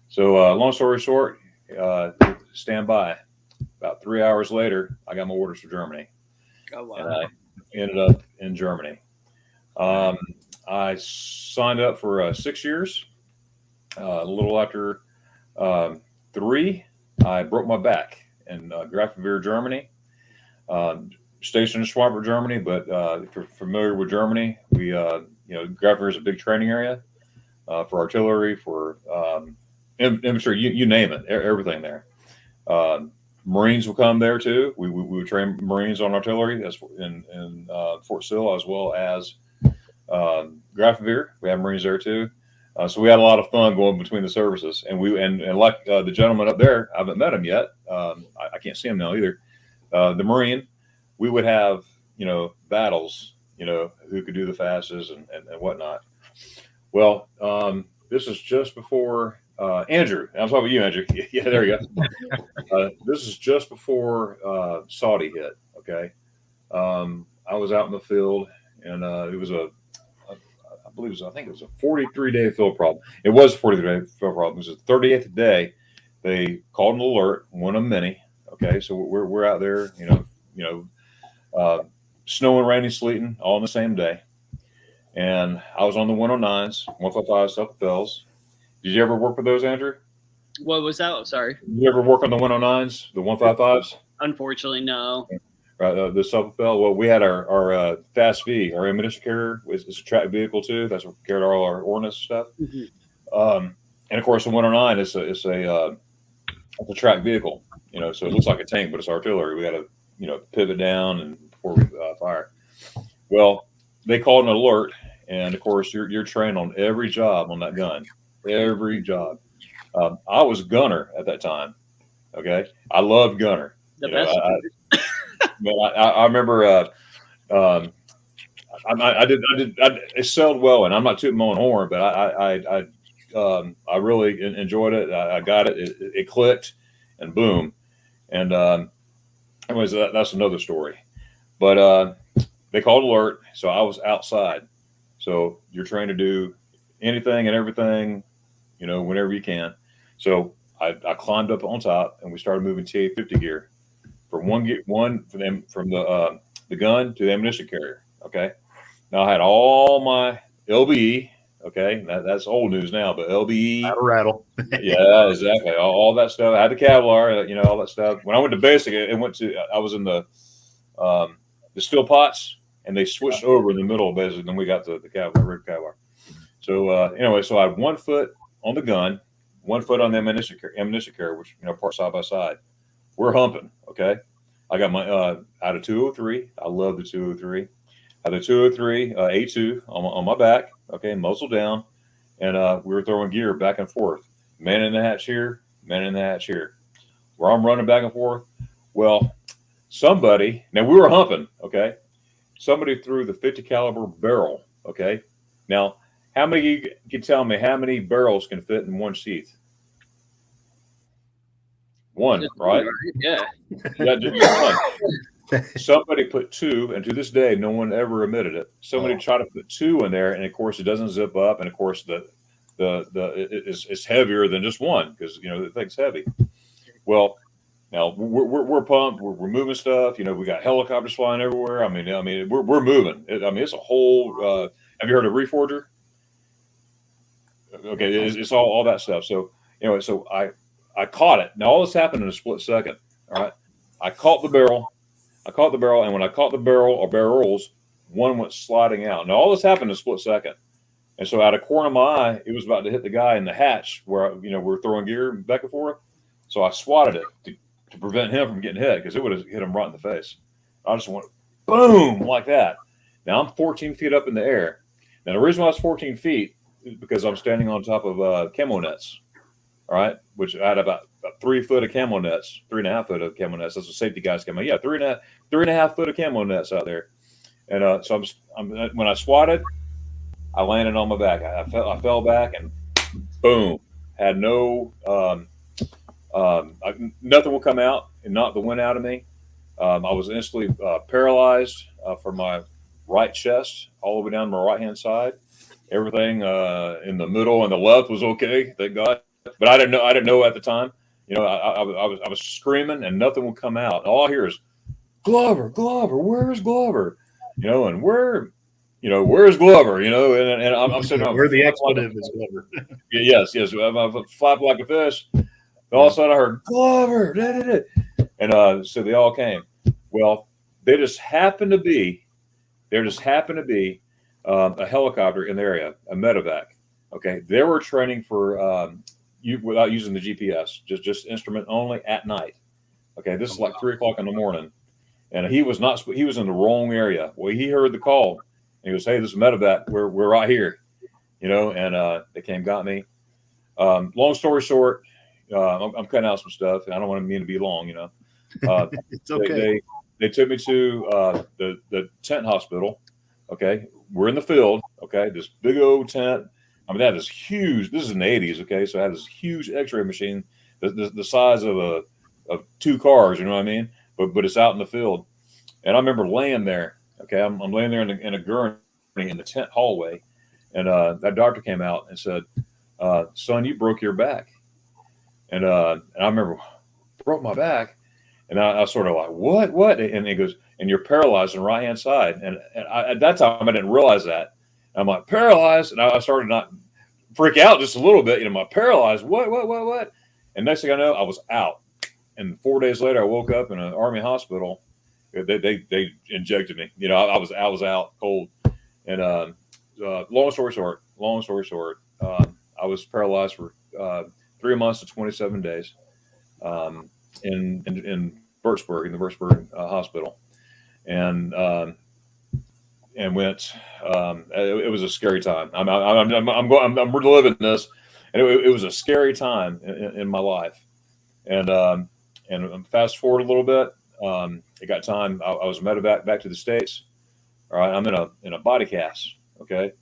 S6: So long story short, stand by. About 3 hours later, I got my orders for Germany.
S3: Oh, wow.
S6: And I ended up in Germany. I signed up for 6 years. A little after 3, I broke my back in Grafenwehr, Germany. Stationed in Schwabert, Germany, but if you're familiar with Germany, Grafenwehr is a big training area for artillery, for infantry, you name it, everything there. Marines will come there too. We would train Marines on artillery in Fort Sill, as well as Grafenwehr. We have Marines there too. So we had a lot of fun going between the services, and like the gentleman up there, I haven't met him yet. I can't see him now either. The Marine, we would have battles, who could do the fastest and whatnot. Well, this is just before Andrew. I'm talking about you, Andrew. Yeah, there you go. This is just before Saudi hit. Okay, I was out in the field, and it was I think it was a 43-day field problem. It was a 43-day field problem. It was the 38th day. They called an alert, one of many. Okay, so we're out there, snowing, raining, sleeting, all on the same day. And I was on the 109s, 155 self-propels. Did you ever work with those, Andrew?
S3: What was that? Sorry.
S6: Did you ever work on the 109s, the 155s?
S3: Unfortunately, no.
S6: Right, the self-propel. Well, we had our Fast V, our ammunition carrier. It's a track vehicle too. That's what carried all our ordnance stuff.
S3: Mm-hmm.
S6: And of course, the 109 it's a track vehicle, so it looks like a tank, but it's artillery. We got to, pivot down and before we fire. Well, they called an alert, and of course, you're trained on every job on that gun, every job. I was gunner at that time. Okay, I loved gunner.
S3: The best.
S6: I remember. I excelled well, and I'm not tooting my own horn, but I really enjoyed it. I got it. It clicked, and boom. And anyways, that's another story. But they called alert, so I was outside. So you're trained to do anything and everything, whenever you can. So I climbed up on top, and we started moving TA-50 gear from from the gun to the ammunition carrier. Okay. Now I had all my LBE. Okay, that's old news now, but LBE,
S1: rattle.
S6: Yeah, exactly. All that stuff. I had the Kevlar, all that stuff. When I went to basic, I was in the steel pots, and they switched over in the middle of basic. Then we got the Kevlar, red Kevlar. So anyway, so I had 1 foot on the gun, 1 foot on the ammunition carrier, which part side by side. We're humping. Okay, I got my out of 203. I love the 203. I had the 203 A2 on my back. Okay, muzzle down, and we were throwing gear back and forth. Man in the hatch here, man in the hatch here. Where I'm running back and forth. Well, somebody, now we were humping, okay? Somebody threw the 50 caliber barrel, okay? Now, how many of you can tell me how many barrels can fit in one sheath? One, right?
S3: Yeah.
S6: Just one. Somebody put 2, and to this day, no one ever admitted it. Somebody tried to put 2 in there, and of course, it doesn't zip up, and of course, it's heavier than just one because the thing's heavy. Well, now we're pumped. We're moving stuff. We got helicopters flying everywhere. I mean, we're moving. It's a whole. Have you heard of Reforger? Okay, it's all that stuff. So anyway, so I caught it. Now all this happened in a split second. All right, I caught the barrel. And when I caught the barrel or barrels, one went sliding out. Now all this happened in a split second. And so out of corner of my eye, it was about to hit the guy in the hatch where we're throwing gear back and forth. So I swatted it to prevent him from getting hit because it would have hit him right in the face. I just went boom like that. Now I'm 14 feet up in the air. Now the reason why I was 14 feet is because I'm standing on top of camo nets. All right, which I had about 3 foot of camo nets, 3.5 foot of camo nets. That's what safety guys come out. Yeah, 3.5 foot of camo nets out there. And so when I swatted, I landed on my back. I fell back and boom, had no nothing will come out and knock the wind out of me. I was instantly paralyzed from my right chest all the way down my right hand side. Everything in the middle and the left was okay, thank God. But I didn't know at the time. I was screaming and nothing would come out. All I hear is Glover, where's Glover? And where's Glover? And I'm sitting on
S1: where the expletive is Glover.
S6: Yes. I'm flapping like a fish. And all of a sudden I heard Glover, and so they all came. Well, there just happened to be a helicopter in the area, a medevac. Okay, they were training for without using the GPS, just instrument only at night. Okay, this is like 3 o'clock in the morning, and he was in the wrong area. Well, he heard the call, and he goes, "Hey, this is medevac. We're right here," and they came, got me. Long story short, I'm cutting out some stuff, and I don't want to be long.
S1: It's okay.
S6: They took me to the tent hospital. Okay, we're in the field. Okay, this big old tent. They had this huge. This is in the 80s. Okay, so I had this huge X-ray machine, the size of 2 cars. You know what I mean? But it's out in the field, and I remember laying there. Okay, I'm laying there in a gurney in the tent hallway, and that doctor came out and said, "Son, you broke your back," and I remember broke my back, and I was sort of like, "What?" And he goes, "And you're paralyzed on the right hand side," and at that time I didn't realize that. I'm like, paralyzed, and I started not freak out just a little bit. I'm like, paralyzed. What? And next thing I know, I was out. And 4 days later, I woke up in an Army hospital. They injected me. I was out cold. And long story short, I was paralyzed for 3 months to 27 days in Birchburg, in the Birchburg hospital, and went. It was a scary time. I'm reliving this, and it was a scary time in my life. And fast forward a little bit, it got time. I was medevac back to the States. All right, I'm in a body cast. Okay.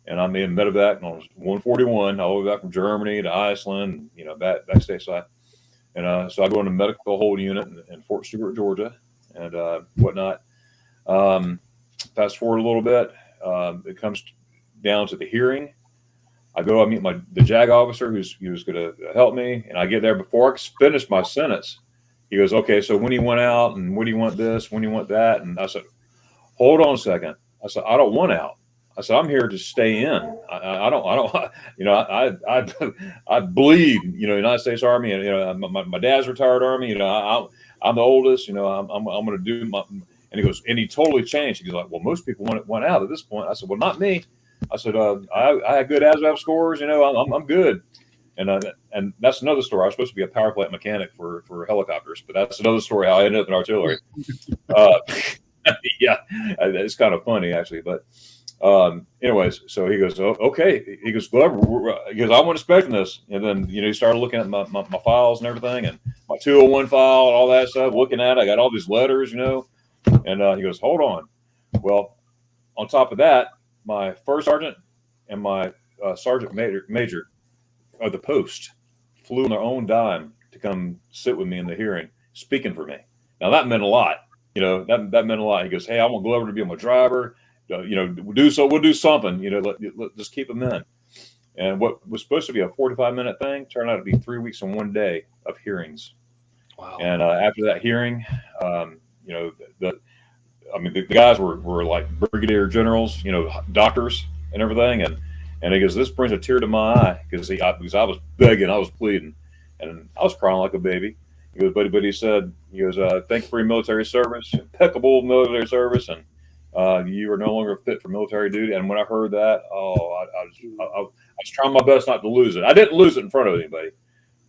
S6: And I'm in medevac on 141 all the way back from Germany to Iceland, back stateside. And so I go into medical hold unit in Fort Stewart, Georgia, and whatnot. Fast forward a little bit, it comes down to the hearing. I meet the JAG officer who's going to help me, and I get there before I finish my sentence. He goes, "Okay, so when do you want out, and when do you want this, when do you want that?" And I said, "Hold on a second." I said, "I don't want out." I said, "I'm here to stay in. I don't, I bleed, United States Army, and, my dad's retired Army, I'm the oldest, I'm going to do my," and he goes, and he totally changed. He goes like, "Well, most people want out at this point." I said, "Well, not me." I said, I had good ASVAB scores, I'm good. And that's another story. I was supposed to be a power plant mechanic for helicopters, but that's another story how I ended up in artillery. Yeah, it's kind of funny actually, but anyways, so he goes, "Oh, okay." He goes, "Glover," he goes, "I wasn't expecting this." And then, he started looking at my files and everything, and my 201 file and all that stuff, looking at it. I got all these letters, and he goes, "Hold on." Well, on top of that, my first sergeant and my sergeant major of the post flew on their own dime to come sit with me in the hearing, speaking for me. Now that meant a lot. That meant a lot. He goes, "Hey, I want Glover to be my driver. We'll do something. Just keep him in." And what was supposed to be a 45-minute thing turned out to be 3 weeks and 1 day of hearings.
S1: Wow.
S6: And after that hearing, the guys were like brigadier generals, doctors and everything. And he goes, "This brings a tear to my eye," because I was begging, I was pleading, and I was crying like a baby. He goes, but he said, "Thank you for your military service, impeccable military service, and you are no longer fit for military duty." And when I heard that, I was trying my best not to lose it. I didn't lose it in front of anybody,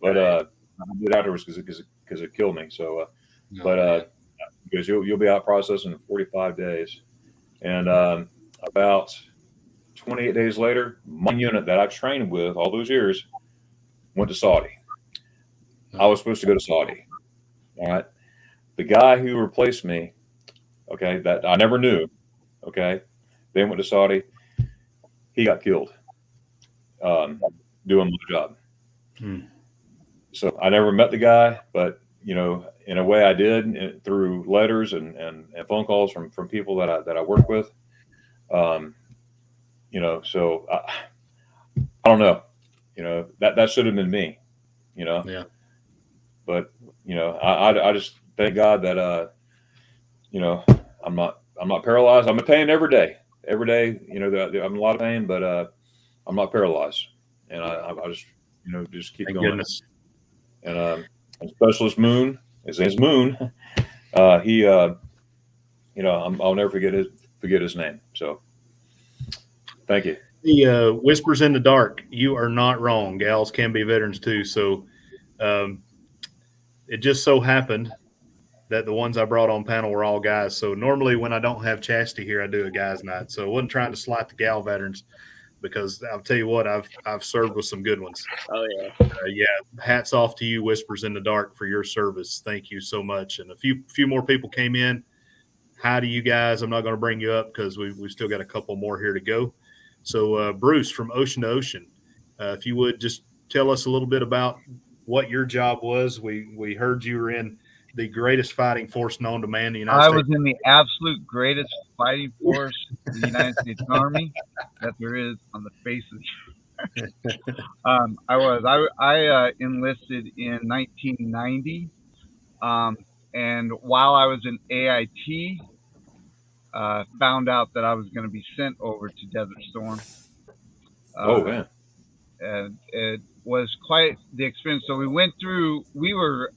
S6: but I did afterwards because it killed me. So, because you'll be out processing in 45 days, and about 28 days later, my unit that I trained with all those years went to Saudi. I was supposed to go to Saudi. All right. The guy who replaced me, okay, that I never knew, okay, they went to Saudi. He got killed doing my job. So I never met the guy, but in a way I did through letters and phone calls from people that I work with. So I don't know, that should have been me,
S1: Yeah.
S6: But I just thank God that I'm not paralyzed. I'm in pain every day. I'm in a lot of pain, but I'm not paralyzed, and I just keep
S1: Thank
S6: going.
S1: goodness.
S6: And Specialist Moon, his name's Moon. He I'll never forget his name. So thank you.
S1: The whispers in the dark. You are not wrong. Gals can be veterans too. So it just so happened that the ones I brought on panel were all guys. So normally when I don't have Chastity here, I do a guys night. So I wasn't trying to slight the gal veterans, because I'll tell you what, I've served with some good ones.
S3: Oh yeah.
S1: Yeah. Hats off to you, Whispers in the Dark, for your service. Thank you so much. And a few more people came in. Hi to you guys. I'm not going to bring you up because we've still got a couple more here to go. So Bruce from Ocean to Ocean, if you would just tell us a little bit about what your job was. We heard you were in the greatest fighting force known to man, the United States.
S2: I was in the absolute greatest fighting force, the United States Army, that there is on the face of the I enlisted in 1990, and while I was in AIT, found out that I was going to be sent over to Desert Storm.
S6: Oh man!
S2: And it was quite the experience. So we were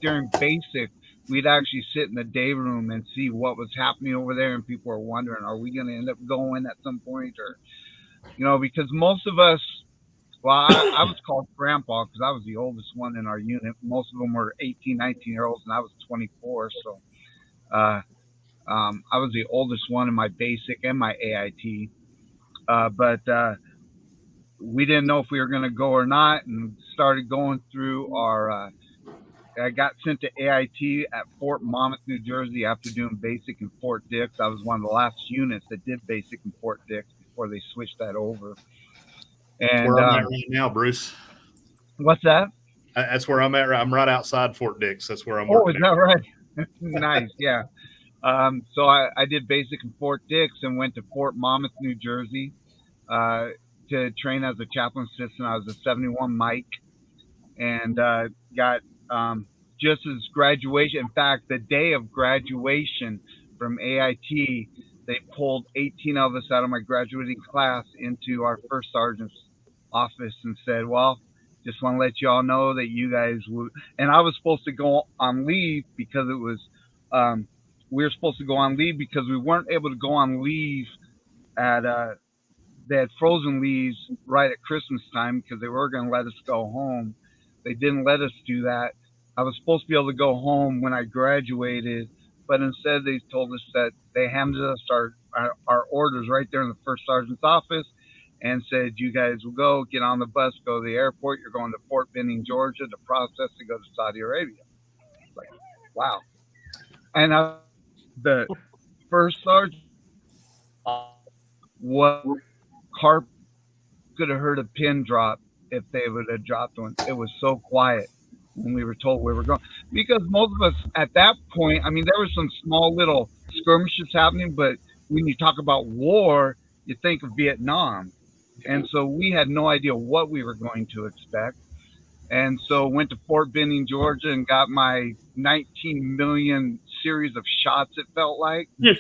S2: during basic, we'd actually sit in the day room and see what was happening over there, and people were wondering, are we going to end up going at some point, or because most of us Well, I was called grandpa because I was the oldest one in our unit. Most of them were 18, 19-year-olds, and I was 24. So I was the oldest one in my basic and my AIT. But we didn't know if we were going to go or not, and started going through our. I got sent to AIT at Fort Monmouth, New Jersey, after doing basic in Fort Dix. I was one of the last units that did basic in Fort Dix before they switched that over. And
S1: where I'm at right now, Bruce.
S2: What's that?
S1: That's where I'm at. I'm right outside Fort Dix. That's where I'm
S2: Oh,
S1: working.
S2: is that right? Nice, yeah. So I did basic in Fort Dix and went to Fort Monmouth, New Jersey, to train as a chaplain assistant. I was a 71 Mike, and got just as graduation. In fact, the day of graduation from AIT, they pulled 18 of us out of my graduating class into our first sergeant's office and said, well, just want to let you all know that you guys would. And I was supposed to go on leave because it was, we were supposed to go on leave because we weren't able to go on leave at, they had frozen leaves right at Christmas time because they were going to let us go home. They didn't let us do that. I was supposed to be able to go home when I graduated, but instead they told us that they handed us our orders right there in the first sergeant's office and said, you guys will go, get on the bus, go to the airport. You're going to Fort Benning, Georgia, to process to go to Saudi Arabia. Like, wow. And the first sergeant, what car could have heard a pin drop if they would have dropped one. It was so quiet when we were told we were going, because most of us at that point, I mean, there were some small little skirmishes happening, but when you talk about war, you think of Vietnam. And so we had no idea what we were going to expect. And so went to Fort Benning, Georgia, and got my 19 million series of shots, it felt like.
S1: You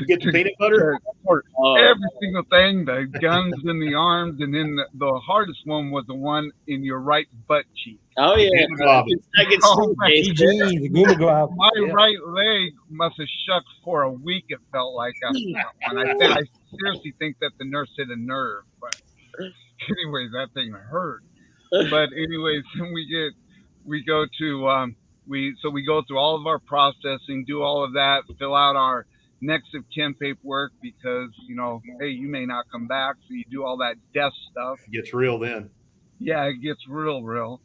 S1: get the peanut butter?
S2: For every single thing, the guns in the arms, and then the hardest one was the one in your right butt cheek.
S3: Oh yeah, I get
S2: my right leg must have shook for a week. It felt like after that one. I seriously think that the nurse hit a nerve. But anyways, that thing hurt. But anyways, we go to we go through all of our processing, do all of that, fill out our next of kin paperwork because, you know, hey, you may not come back. So you do all that death stuff.
S1: It gets real then.
S2: Yeah, it gets real.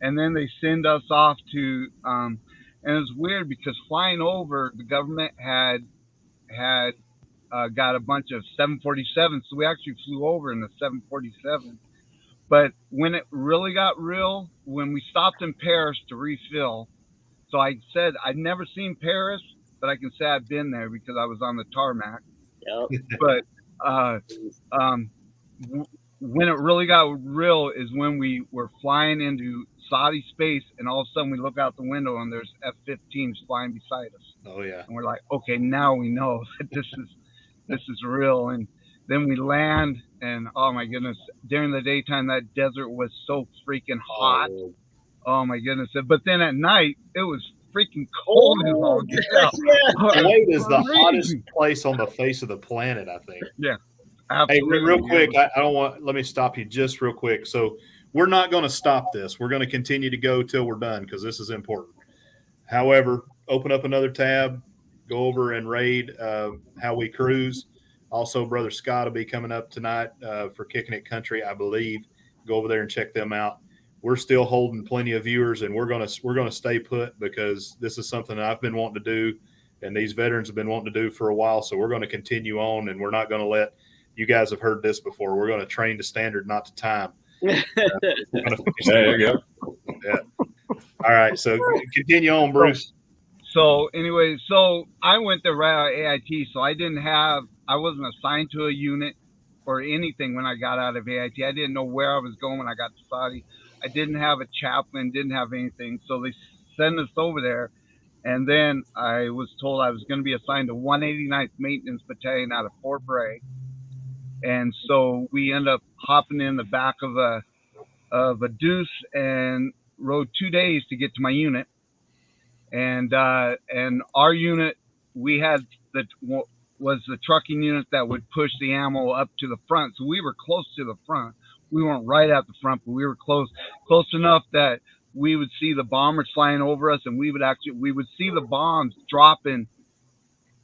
S2: And then they send us off to, and it's weird because flying over, the government had got a bunch of 747s. So we actually flew over in the 747. But when it really got real, when we stopped in Paris to refill, so I said, I'd never seen Paris, but I can say I've been there because I was on the tarmac.
S3: Yep.
S2: But when it really got real is when we were flying into Saudi space, and all of a sudden we look out the window and there's F-15s flying beside us.
S1: Oh yeah.
S2: And we're like, okay, now we know that this is real. And then we land, and oh my goodness, during the daytime that desert was so freaking hot. Oh my goodness! But then at night it was freaking cold as all get out.
S1: Kuwait is the hottest place on the face of the planet, I think.
S2: Yeah, absolutely.
S1: Hey, real quick, let me stop you just real quick. So we're not going to stop this. We're going to continue to go till we're done because this is important. However, open up another tab, go over and raid How We Cruise. Also, Brother Scott will be coming up tonight for Kicking It Country, I believe. Go over there and check them out. We're still holding plenty of viewers, and we're gonna stay put because this is something that I've been wanting to do, and these veterans have been wanting to do for a while. So we're going to continue on, and we're not going to let you guys have heard this before. We're going to train to standard, not to time.
S6: There you go.
S1: Yeah. All right. So continue on, Bruce.
S2: So anyway, so I went there right out of AIT, so I wasn't assigned to a unit or anything when I got out of AIT. I didn't know where I was going when I got to Saudi. I didn't have a chaplain, didn't have anything. So they sent us over there. And then I was told I was going to be assigned to 189th Maintenance Battalion out of Fort Bragg. And so we ended up hopping in the back of a Deuce and rode 2 days to get to my unit. And our unit, we had was the trucking unit that would push the ammo up to the front. So we were close to the front. We weren't right at the front, but we were close enough that we would see the bombers flying over us, and we would see the bombs dropping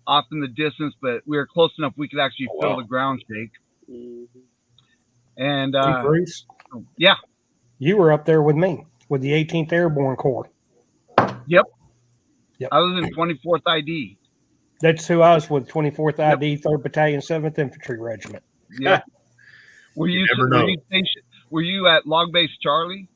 S2: off in the distance, but we were close enough we could actually feel the ground shake.
S3: Mm-hmm.
S2: And
S5: Hey, Bruce,
S2: yeah,
S5: you were up there with me with the 18th Airborne Corps.
S2: Yep.
S5: Yep.
S2: I was in 24th ID.
S5: That's who I was with, 24th ID, 3rd Battalion, 7th Infantry Regiment.
S2: Yeah. Were you
S1: never
S2: were you at Log Base Charlie?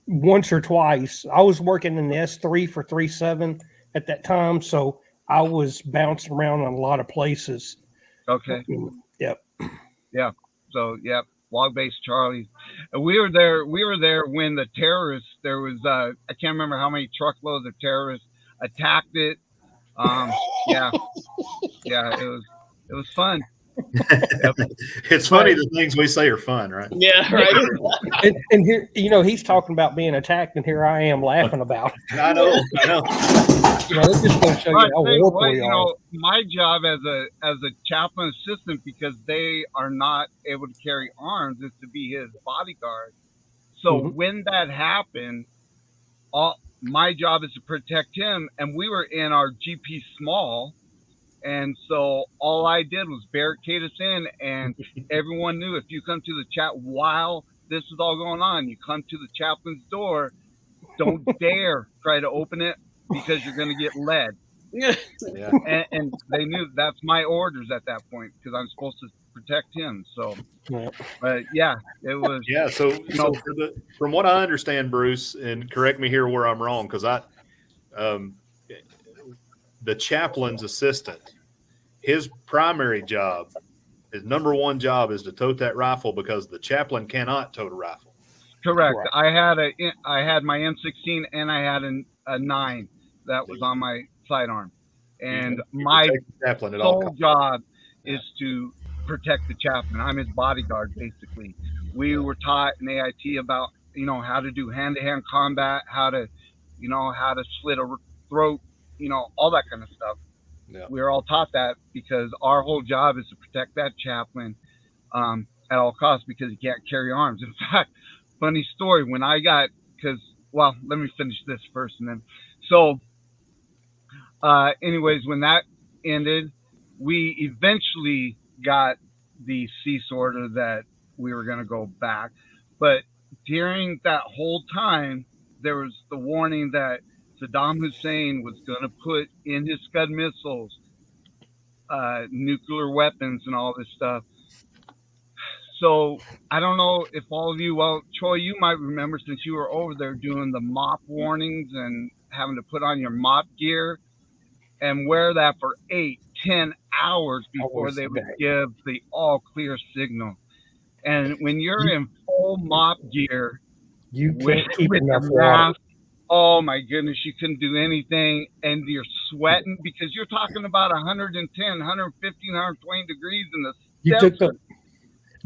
S5: Once or twice. I was working in the S3 for 3-7 at that time, so I was bouncing around in a lot of places.
S2: Okay.
S5: Yep.
S2: Yeah. So, yep. Log Base Charlie. And we were there when the terrorists, there was I can't remember how many truckloads of terrorists attacked it. Yeah, it was fun.
S1: It's funny the things we say are fun, right?
S3: Yeah, right.
S5: and here, he's talking about being attacked, and here I am laughing about it.
S1: I know.
S5: It's just going to show you how warped we are.
S2: My job as a chaplain assistant, because they are not able to carry arms, is to be his bodyguard. So when that happened, my job is to protect him, and we were in our GP small. And so all I did was barricade us in, and everyone knew if you come to the chat while this is all going on, you come to the chaplain's door, don't dare try to open it because you're going to get lead.
S3: Yeah.
S2: And they knew that's my orders at that point, because I'm supposed to protect him. So, but yeah, it was.
S1: Yeah. So from what I understand, Bruce, and correct me here where I'm wrong, because the chaplain's assistant, his primary job, his number one job is to tote that rifle, because the chaplain cannot tote a rifle.
S2: Correct. I had my M16 and I had a 9 that was on my sidearm, and my sole job is to protect the chaplain. I'm his bodyguard, basically. We were taught in AIT about how to do hand-to-hand combat, how to slit a throat, all that kind of stuff. Yeah. We were all taught that because our whole job is to protect that chaplain at all costs, because he can't carry arms. In fact, funny story, when I got, let me finish this first, and then, so anyways, when that ended, we eventually got the cease order that we were going to go back. But during that whole time, there was the warning that Saddam Hussein was going to put in his Scud missiles nuclear weapons and all this stuff. So I don't know if all of you, well, Troy, you might remember, since you were over there doing the mop warnings and having to put on your mop gear and wear that for 8-10 hours before they would give the all clear signal. And when you're in full mop gear,
S5: you can't keep enough water.
S2: Oh my goodness, you couldn't do anything, and you're sweating because you're talking about 110, 115, 120 degrees in the
S5: You took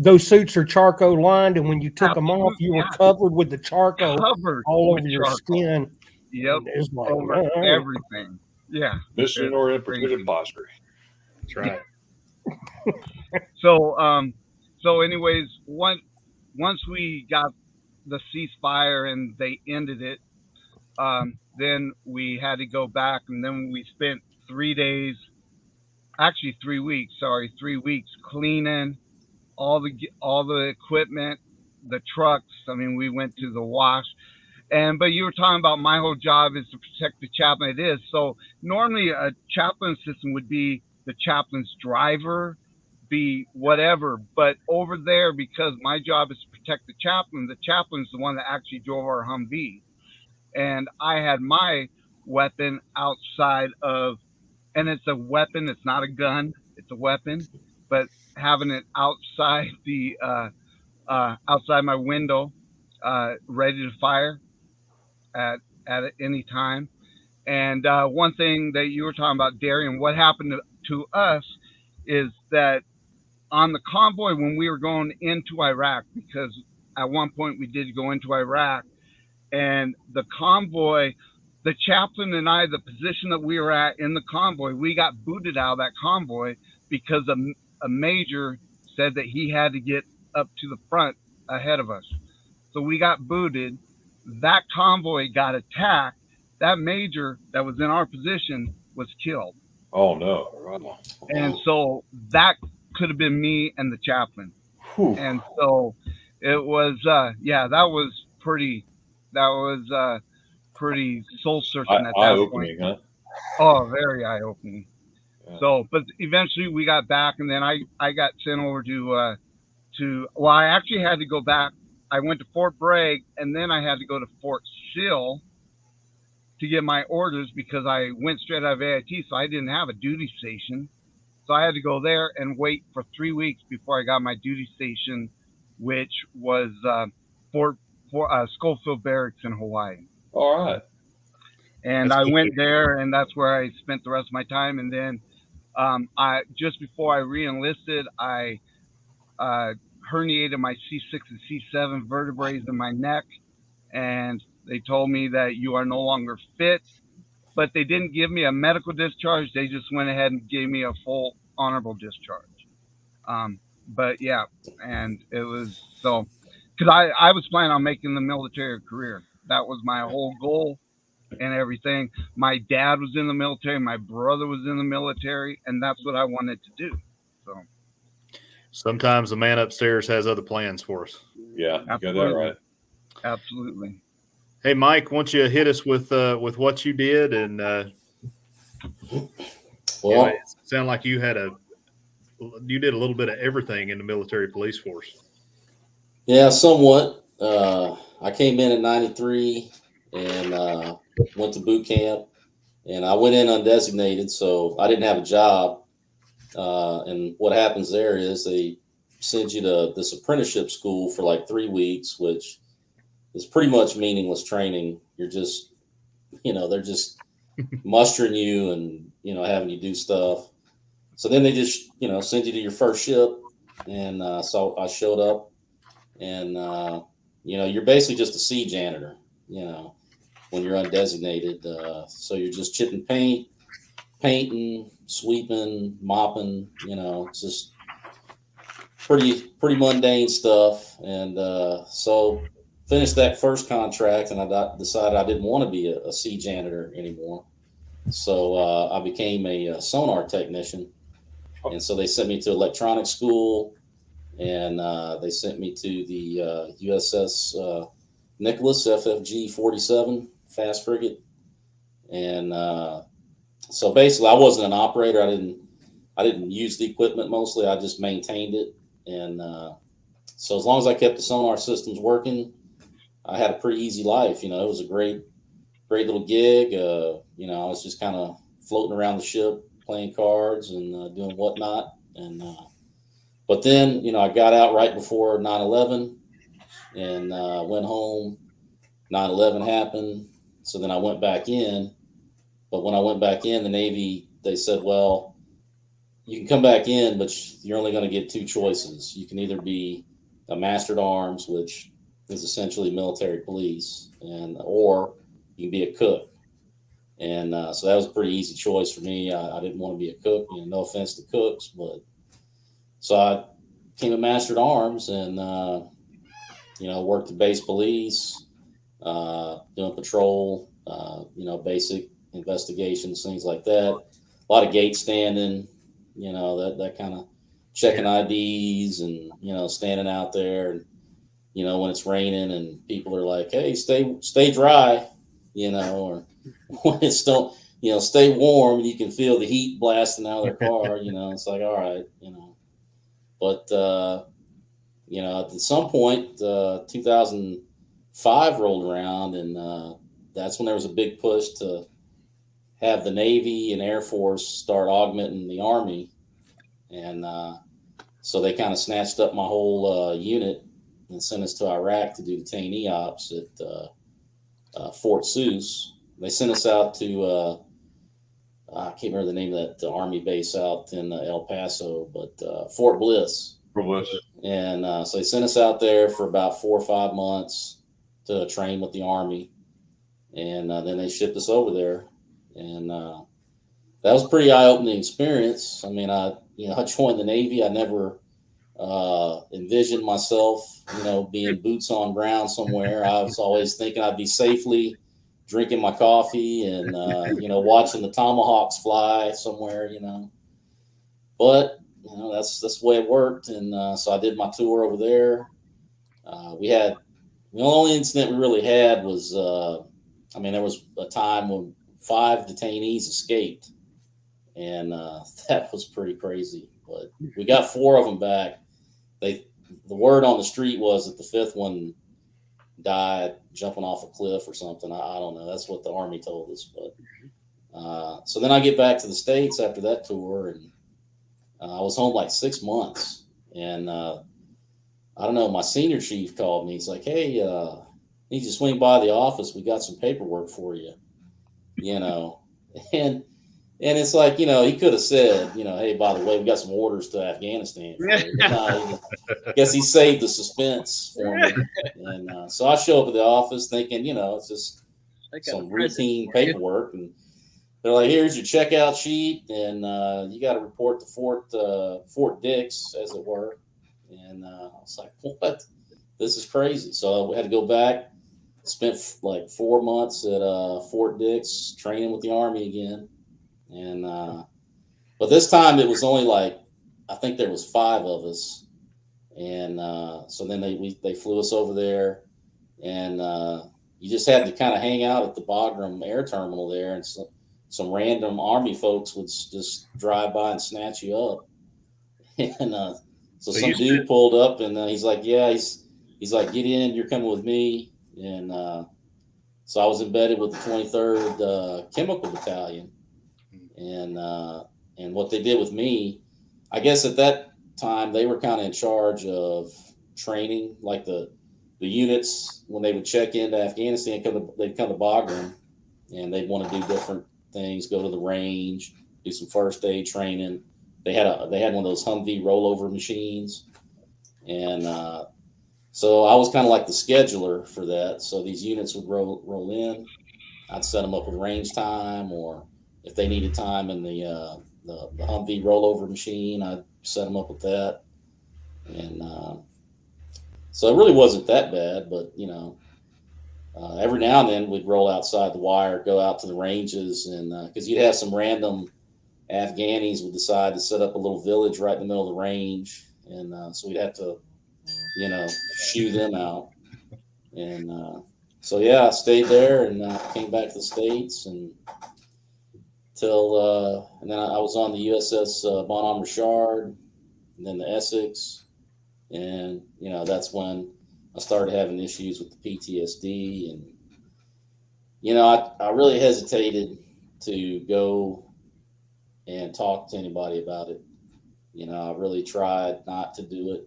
S5: those suits are charcoal lined, and when you took them off, you were covered with the charcoal all over your skin.
S2: Yep, like, over everything. Yeah,
S6: Mission or imposter.
S1: That's right.
S2: So anyways, once we got the ceasefire and they ended it, then we had to go back, and then we spent 3 weeks cleaning all the equipment, the trucks. I mean, we went to the wash. But you were talking about my whole job is to protect the chaplain. It is. So normally a chaplain assistant would be the chaplain's driver, be whatever. But over there, because my job is to protect the chaplain's the one that actually drove our Humvee. And I had my weapon outside of, and it's a weapon, it's not a gun, it's a weapon, but having it outside outside my window, ready to fire at any time. And one thing that you were talking about, Darian, what happened to us is that on the convoy when we were going into Iraq, because at one point we did go into Iraq, and the convoy, the chaplain and I, the position that we were at in the convoy, we got booted out of that convoy because a major said that he had to get up to the front ahead of us. So we got booted. That convoy got attacked. That major that was in our position was killed.
S6: Oh no!
S2: And so that could have been me and the chaplain.
S6: Whew.
S2: And so it was, that was pretty soul searching at that point.
S6: Huh?
S2: Oh, very eye opening.
S6: Yeah.
S2: So, but eventually we got back, and then I got sent over well, I actually had to go back. I went to Fort Bragg, and then I had to go to Fort Sill to get my orders because I went straight out of AIT, so I didn't have a duty station. So I had to go there and wait for 3 weeks before I got my duty station, which was Fort Schofield Barracks in Hawaii.
S6: All right.
S2: And I went there, and that's where I spent the rest of my time. And then I just before I re-enlisted, I herniated my C6 and C7 vertebrae in my neck, and they told me that you are no longer fit. But they didn't give me a medical discharge. They just went ahead and gave me a full honorable discharge. But yeah, and it was so because I was planning on making the military career. That was my whole goal and everything. My dad was in the military. My brother was in the military, and that's what I wanted to do. So
S1: sometimes the man upstairs has other plans for us.
S6: Yeah, you got that right.
S2: Absolutely.
S1: Hey, Mike, why don't you hit us with what you did? And
S4: Well,
S1: it sounded like you did a little bit of everything in the military police force.
S4: yeah, somewhat. I came in at 93 and went to boot camp, and I went in undesignated, so I didn't have a job. And what happens there is they send you to this apprenticeship school for like 3 weeks, which is pretty much meaningless training. You're just, they're just mustering you and, having you do stuff. So then they just, send you to your first ship. And so I showed up, and, you're basically just a sea janitor, when you're undesignated. So you're just chipping paint, painting, sweeping, mopping, it's just pretty mundane stuff. And so finished that first contract, and I decided I didn't want to be a sea janitor anymore. So I became a sonar technician. And so they sent me to electronics school, and they sent me to the USS Nicholas FFG 47 fast frigate. And so basically I wasn't an operator. I didn't use the equipment mostly. I just maintained it. And so as long as I kept the sonar systems working, I had a pretty easy life. It was a great little gig. I was just kind of floating around the ship, playing cards and doing whatnot. And but then, I got out right before 9/11 and went home. 9/11 happened. So then I went back in. But when I went back in, the Navy, they said, well, you can come back in, but you're only going to get 2 choices. You can either be a master at arms, which is essentially military police, or you can be a cook. And so that was a pretty easy choice for me. I didn't want to be a cook. No offense to cooks, but so I became a master at arms and worked at base police, doing patrol, basic investigations, things like that. A lot of gate standing, that kind of checking IDs and standing out there, and when it's raining and people are like, hey, stay dry, or when it's don't, stay warm, and you can feel the heat blasting out of their car, it's like, all right, but at some point 2005 rolled around, and that's when there was a big push to have the Navy and Air Force start augmenting the Army. And so they kind of snatched up my whole unit and sent us to Iraq to do detainee ops at Fort Seuss. They sent us out to, I can't remember the name of that Army base out in El Paso, but Fort Bliss.
S6: Fort Bliss.
S4: And so they sent us out there for about 4 or 5 months to train with the Army. and then they shipped us over there, and that was a pretty eye-opening experience. I mean, I joined the Navy. I never envisioned myself, being boots on ground somewhere. I was always thinking I'd be safely drinking my coffee and, watching the Tomahawks fly somewhere, but, that's the way it worked. And so I did my tour over there. The only incident we really had was, there was a time when 5 detainees escaped, and that was pretty crazy, but we got 4 of them back. The word on the street was that the 5th one died jumping off a cliff or something. I don't know. That's what the Army told us. But so then I get back to the States after that tour, and I was home like 6 months. And I don't know, my senior chief called me. He's like, "Hey, need you to swing by the office. We got some paperwork for you." And it's like, he could have said, "Hey, by the way, we got some orders to Afghanistan for you." But no, I guess he saved the suspense for me. And so I show up at the office thinking, it's just some routine paperwork. And they're like, "Here's your checkout sheet, and you got to report to Fort Dix, as it were." And I was like, "What? This is crazy." So we had to go back, spent like 4 months at Fort Dix training with the Army again. And but this time it was only I think there was 5 of us, and so then they flew us over there, and you just had to kind of hang out at the Bagram Air Terminal there, and some random Army folks would just drive by and snatch you up. And so some dude pulled up, and he's like, "Yeah," he's like, "Get in, you're coming with me." And so I was embedded with the 23rd Chemical Battalion. And what they did with me, I guess at that time they were kind of in charge of training, like the units when they would check into Afghanistan. They'd come to Bagram, and they'd want to do different things, go to the range, do some first aid training. They had one of those Humvee rollover machines, and so I was kind of like the scheduler for that. So these units would roll in. I'd set them up with range time, or if they needed time in the Humvee rollover machine, I'd set them up with that. And so it really wasn't that bad, but every now and then we'd roll outside the wire, go out to the ranges, and because you'd have some random Afghanis would decide to set up a little village right in the middle of the range, and so we'd have to, shoo them out. And so yeah, I stayed there and came back to the States and and then I was on the USS Bonhomme Richard, and then the Essex, and that's when I started having issues with the PTSD, and I really hesitated to go and talk to anybody about it. I really tried not to do it.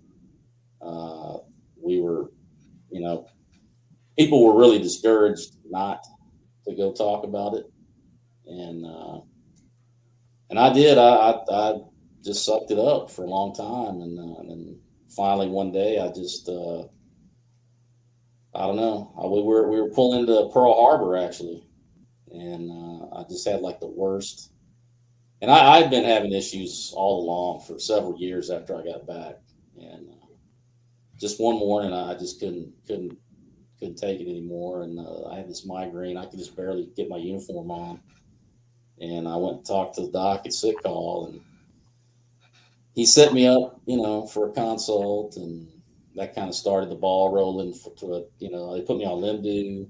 S4: We were, people were really discouraged not to go talk about it, and I did. I just sucked it up for a long time, and then finally one day I just I don't know. We were pulling into Pearl Harbor actually, and I just had like the worst. And I'd been having issues all along for several years after I got back, and just one morning I just couldn't take it anymore, and I had this migraine. I could just barely get my uniform on, and I went and talked to the doc at sick call, and he set me up, for a consult, and that kind of started the ball rolling. They put me on Limdu,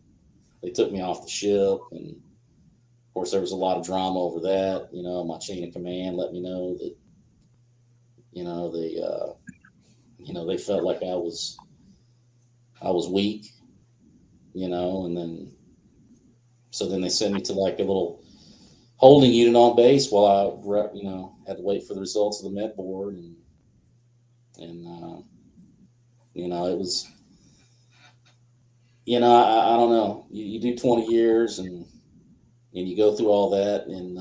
S4: they took me off the ship, and of course there was a lot of drama over that. My chain of command let me know that, they felt like I was weak, and then they sent me to like a little holding unit on base while I, had to wait for the results of the med board, and it was, I don't know. You do 20 years and you go through all that, and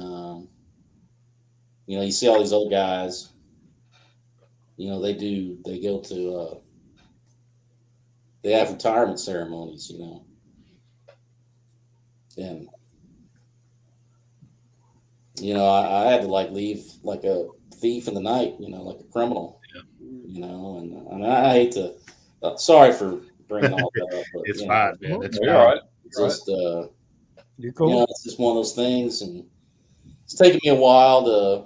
S4: you see all these old guys. They go to they have retirement ceremonies, And I had to like leave like a thief in the night, like a criminal, and I hate to. Sorry for bringing all that up, but
S1: It's fine, man. It's
S6: You're all right.
S4: just
S5: You're cool.
S4: it's just one of those things, and it's taken me a while to,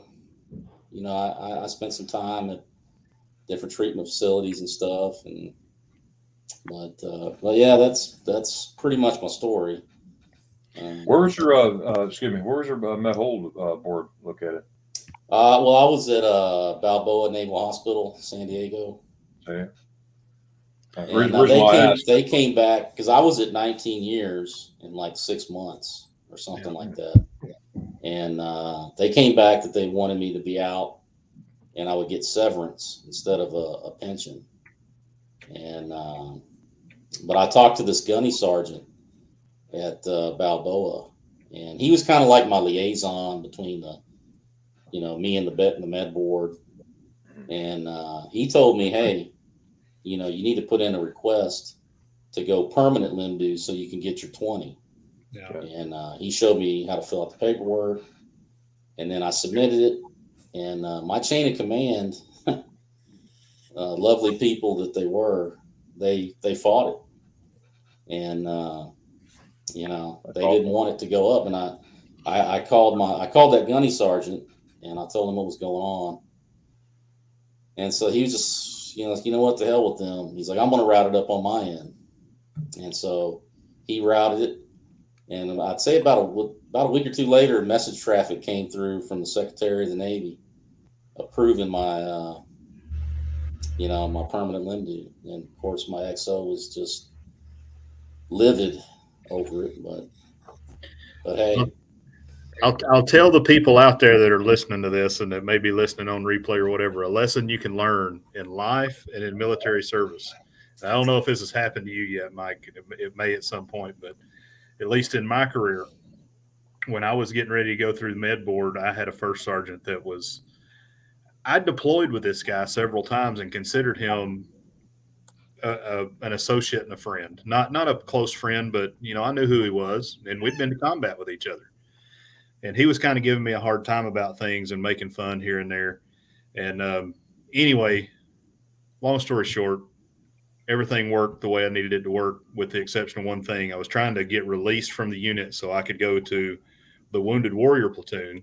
S4: I spent some time at different treatment facilities and stuff, but yeah, that's pretty much my story.
S6: Where was your where was your med hold board located?
S4: Well, I was at Balboa Naval Hospital, San Diego.
S6: Okay.
S4: And they came back because I was at 19 years in like 6 months or something like that. And they came back that they wanted me to be out and I would get severance instead of a pension. And but I talked to this gunny sergeant at Balboa, and he was kind of like my liaison between me and the med board. And he told me, hey, you need to put in a request to go permanent limb due so you can get your 20.
S1: Yeah.
S4: And he showed me how to fill out the paperwork, and then I submitted it. And my chain of command, lovely people that they were, they fought it, and they didn't want it to go up. And I called that gunny sergeant, and I told him what was going on. And so he was just, what the hell with them. He's like, I'm going to route it up on my end. And so he routed it. And I'd say about a week or two later, message traffic came through from the Secretary of the Navy approving my, my permanent limb due. And of course, my XO was just livid over it. But hey.
S1: I'll tell the people out there that are listening to this and that may be listening on replay or whatever, a lesson you can learn in life and in military service. I don't know if this has happened to you yet, Mike. It may at some point, but at least in my career, when I was getting ready to go through the med board, I had a first sergeant I deployed with this guy several times and considered him an associate and a friend, not a close friend, but I knew who he was, and we'd been to combat with each other. And he was kind of giving me a hard time about things and making fun here and there. And anyway, long story short, everything worked the way I needed it to work, with the exception of one thing. I was trying to get released from the unit so I could go to the Wounded Warrior Platoon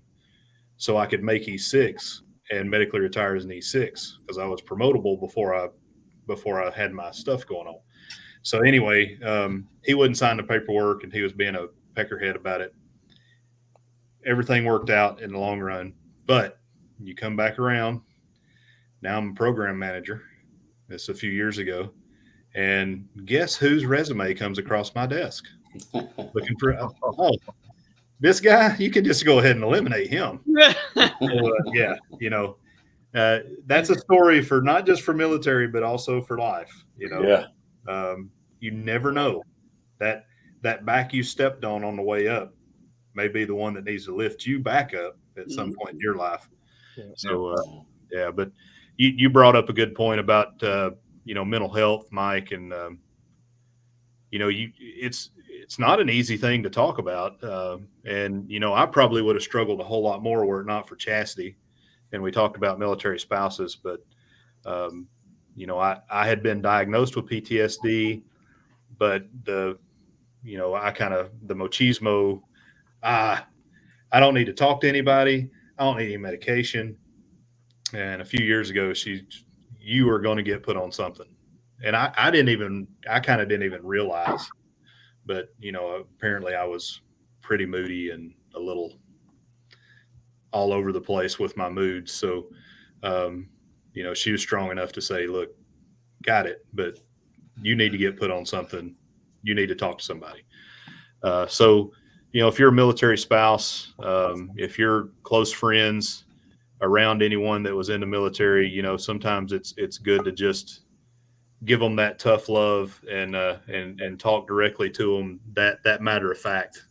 S1: so I could make E6 and medically retire as an E6 because I was promotable before I had my stuff going on. So anyway, he wouldn't sign the paperwork, and he was being a peckerhead about it. Everything worked out in the long run, but you come back around. Now I'm a program manager. This a few years ago, and guess whose resume comes across my desk? Looking for this guy. You can just go ahead and eliminate him. Yeah, that's a story for not just for military, but also for life.
S6: Yeah.
S1: You never know that back you stepped on the way up may be the one that needs to lift you back up at some point in your life.
S5: Yeah.
S1: So, but you brought up a good point about, mental health, Mike, and, it's not an easy thing to talk about. And, I probably would have struggled a whole lot more were it not for Chastity. And we talked about military spouses, but, I had been diagnosed with PTSD, but the machismo, I don't need to talk to anybody. I don't need any medication. And a few years ago, you are going to get put on something. And I kind of didn't even realize, but apparently I was pretty moody and a little all over the place with my moods. So, she was strong enough to say, look, got it, but you need to get put on something. You need to talk to somebody. So, if you're a military spouse, if you're close friends around anyone that was in the military, sometimes it's good to just give them that tough love and talk directly to them that matter of fact,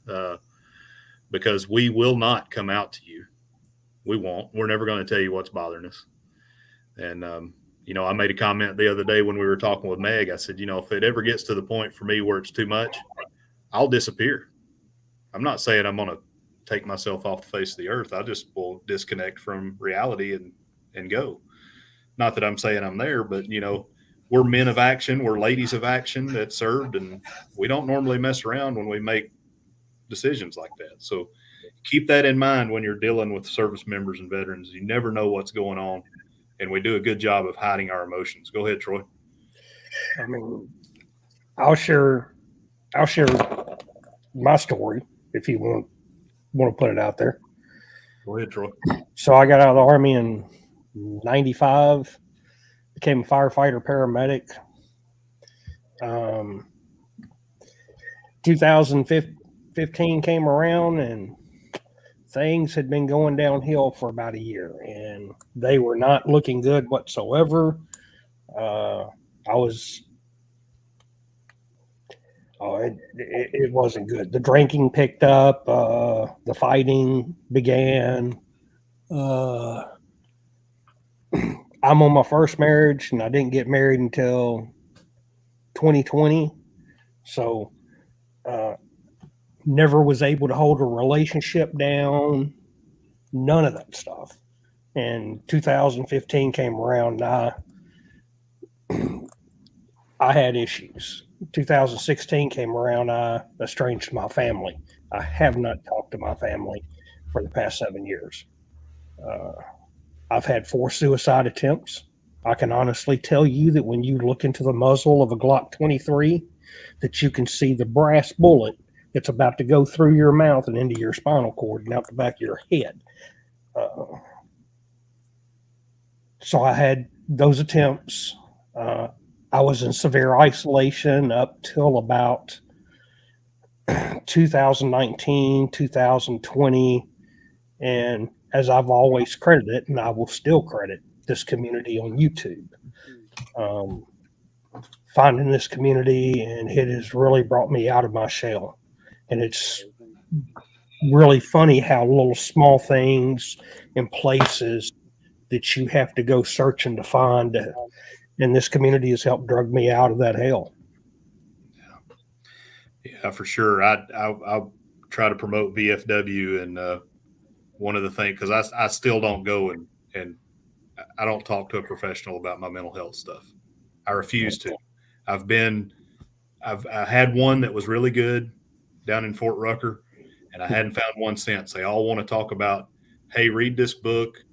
S1: because we will not come out to you. We won't. We're never going to tell you what's bothering us. And, I made a comment the other day when we were talking with Meg. I said, if it ever gets to the point for me where it's too much, I'll disappear. I'm not saying I'm going to take myself off the face of the earth. I just will disconnect from reality and go. Not that I'm saying I'm there, but we're men of action. We're ladies of action that served, and we don't normally mess around when we make decisions like that. So keep that in mind when you're dealing with service members and veterans. You never know what's going on, and we do a good job of hiding our emotions. Go ahead, Troy.
S5: I mean, I'll share my story if you want to put it out there.
S1: Go ahead, Troy.
S5: So I got out of the Army in 95, became a firefighter paramedic. 2015 came around and things had been going downhill for about a year, and they were not looking good whatsoever. It wasn't good. The drinking picked up. The fighting began. I'm on my first marriage, and I didn't get married until 2020. So never was able to hold a relationship down. None of that stuff. And 2015 came around, and I had issues. 2016 came around, I estranged my family. I have not talked to my family for the past 7 years. I've had 4 suicide attempts. I can honestly tell you that when you look into the muzzle of a Glock 23, that you can see the brass bullet that's about to go through your mouth and into your spinal cord and out the back of your head. So I had those attempts. I was in severe isolation up till about 2019, 2020. And as I've always credited, and I will still credit this community on YouTube, finding this community, and it has really brought me out of my shell. And it's really funny how little small things and places that you have to go searching to find. And this community has helped drug me out of that hell.
S1: Yeah, for sure. I try to promote VFW, and one of the things, because I still don't go and I don't talk to a professional about my mental health stuff. I refuse to. I had one that was really good down in Fort Rucker, and I hadn't found one since. They all want to talk about, hey, read this book,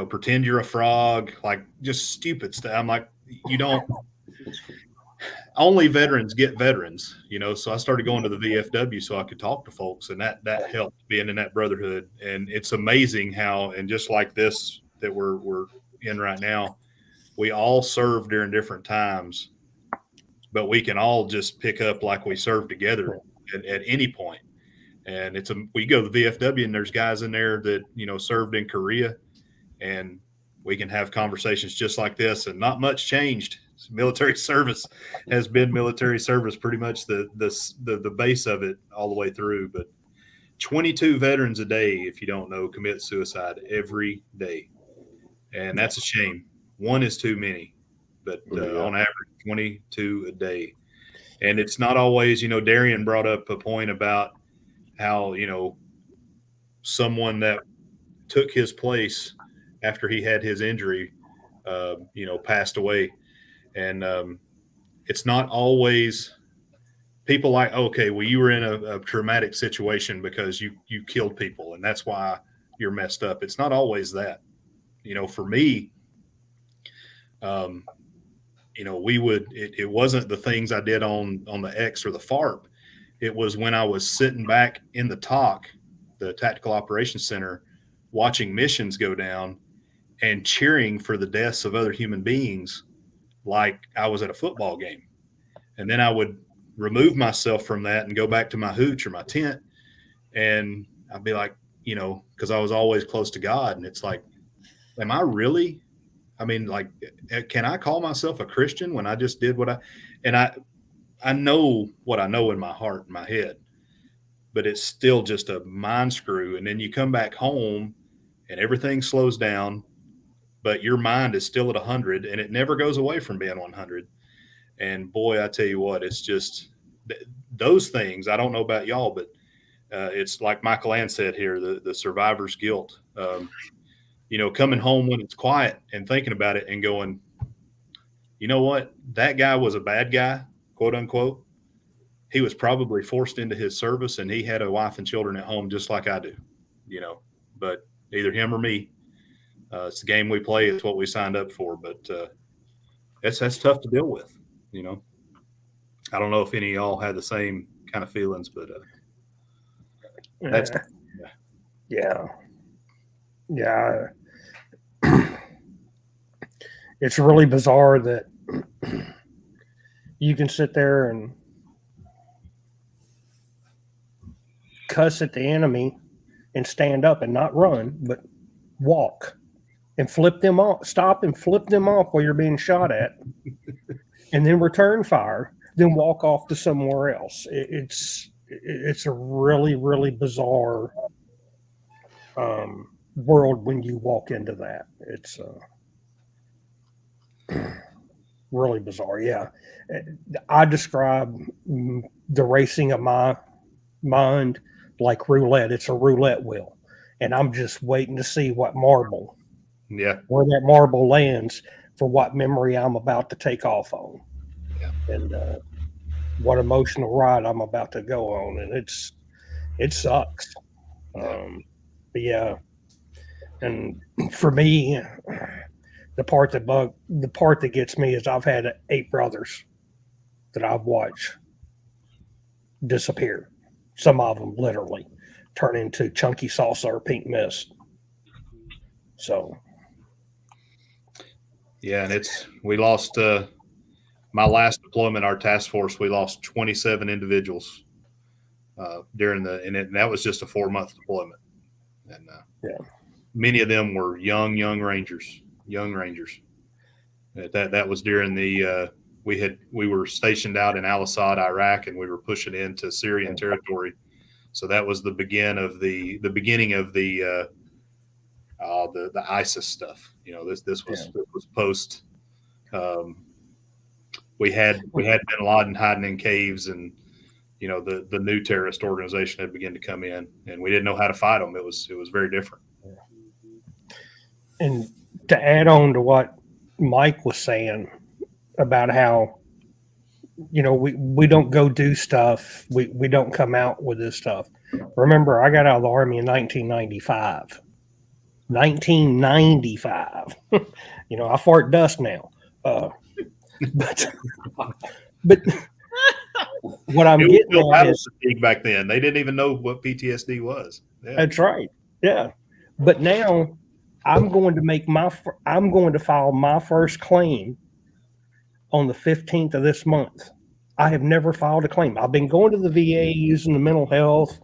S1: pretend you're a frog, like just stupid stuff. I'm like, you don't. Only veterans get veterans, so I started going to the VFW so I could talk to folks, and that helped, being in that brotherhood. And it's amazing how, and just like this that we're in right now, we all serve during different times, but we can all just pick up like we serve together at any point. And we go to the VFW, and there's guys in there that, served in Korea, and we can have conversations just like this, and not much changed. Military service has been military service, pretty much the base of it all the way through. But 22 veterans a day, if you don't know, commit suicide every day, and that's a shame. One is too many, but on average, 22 a day. And it's not always, Darian brought up a point about how, someone that took his place after he had his injury, passed away. And it's not always people like, okay, well, you were in a traumatic situation because you killed people, and that's why you're messed up. It's not always that. For me, it wasn't the things I did on the X or the FARP. It was when I was sitting back in the TOC, the Tactical Operations Center, watching missions go down and cheering for the deaths of other human beings like I was at a football game. And then I would remove myself from that and go back to my hooch or my tent, and I'd be like, because I was always close to God, and it's like, am I really? I mean, like, can I call myself a Christian when I just did what I know what I know in my heart, in my head, but it's still just a mind screw. And then you come back home and everything slows down, but your mind is still at 100, and it never goes away from being 100. And boy, I tell you what, it's just those things. I don't know about y'all, but it's like Michael Ann said here, the survivor's guilt. Coming home when it's quiet and thinking about it and going, you know what? That guy was a bad guy, quote unquote. He was probably forced into his service, and he had a wife and children at home just like I do, but either him or me. It's the game we play. It's what we signed up for, but that's tough to deal with. I don't know if any of y'all had the same kind of feelings, but that's
S5: yeah. It's really bizarre that you can sit there and cuss at the enemy and stand up and not run, but walk and flip them off, stop and flip them off while you're being shot at, and then return fire, then walk off to somewhere else. It's a really, really bizarre world when you walk into that. It's really bizarre. Yeah. I describe the racing of my mind like roulette. It's a roulette wheel, and I'm just waiting to see what marble, where that marble lands for what memory I'm about to take off on, and what emotional ride I'm about to go on. And it sucks. But yeah. And for me, the part that gets me is I've had 8 brothers that I've watched disappear. Some of them literally turn into chunky salsa or pink mist. So,
S1: yeah, and we lost my last deployment. Our task force, we lost 27 individuals during and that was just a 4-month deployment, and many of them were young Rangers. That was during the we were stationed out in Al-Assad, Iraq, and we were pushing into Syrian territory. So that was the beginning of the ISIS stuff. This was post. We had bin Laden hiding in caves, and the new terrorist organization had begun to come in, and we didn't know how to fight them. It was very different.
S5: And to add on to what Mike was saying about how, we don't go do stuff. We don't come out with this stuff. Remember, I got out of the Army in 1995. 1995. I fart dust now. But what I'm getting at is
S1: back then they didn't even know what PTSD was. Yeah.
S5: That's right. Yeah. But now I'm going to file my first claim on the 15th of this month. I have never filed a claim. I've been going to the VA using the mental health.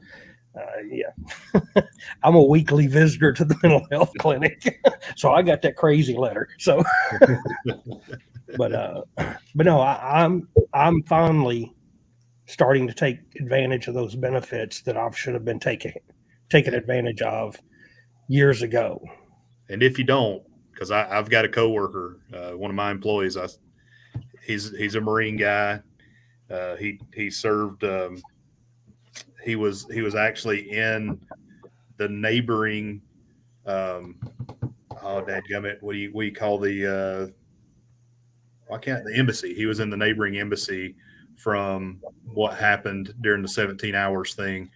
S5: I'm a weekly visitor to the mental health clinic. So I got that crazy letter. So, but no, I'm finally starting to take advantage of those benefits that I should have been taking advantage of years ago.
S1: And if you don't, because I've got a coworker, one of my employees, he's a Marine guy. He served. He was actually in the neighboring. Dadgummit, what do you call the? The embassy? He was in the neighboring embassy from what happened during the 17 hours thing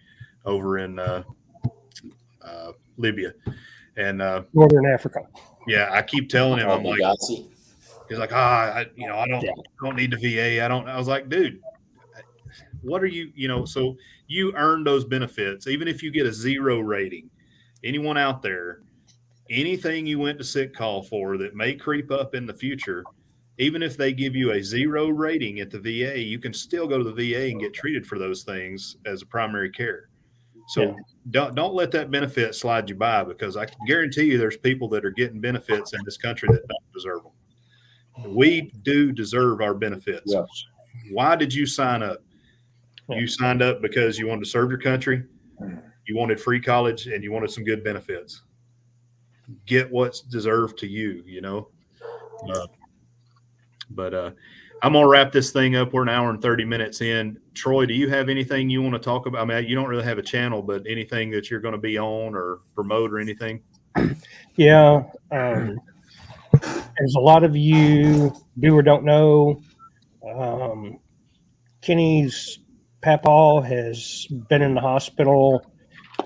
S1: over in Libya. And
S5: Northern Africa.
S1: Yeah, I keep telling him, I'm like, he's like, I don't need the VA. I was like, dude, what are you, so you earn those benefits. Even if you get a 0 rating, anyone out there, anything you went to sick call for that may creep up in the future, even if they give you a 0 rating at the VA, you can still go to the VA and get treated for those things as a primary care. So don't let that benefit slide you by, because I can guarantee you there's people that are getting benefits in this country that don't deserve them. We do deserve our benefits.
S6: Yes.
S1: Why did you sign up? You signed up because you wanted to serve your country, you wanted free college, and you wanted some good benefits. Get what's deserved to you, But I'm going to wrap this thing up. We're an hour and 30 minutes in. Troy, do you have anything you want to talk about? I mean, you don't really have a channel, but anything that you're going to be on or promote or anything?
S5: Yeah. As a lot of you do or don't know, Kenny's Papaw has been in the hospital.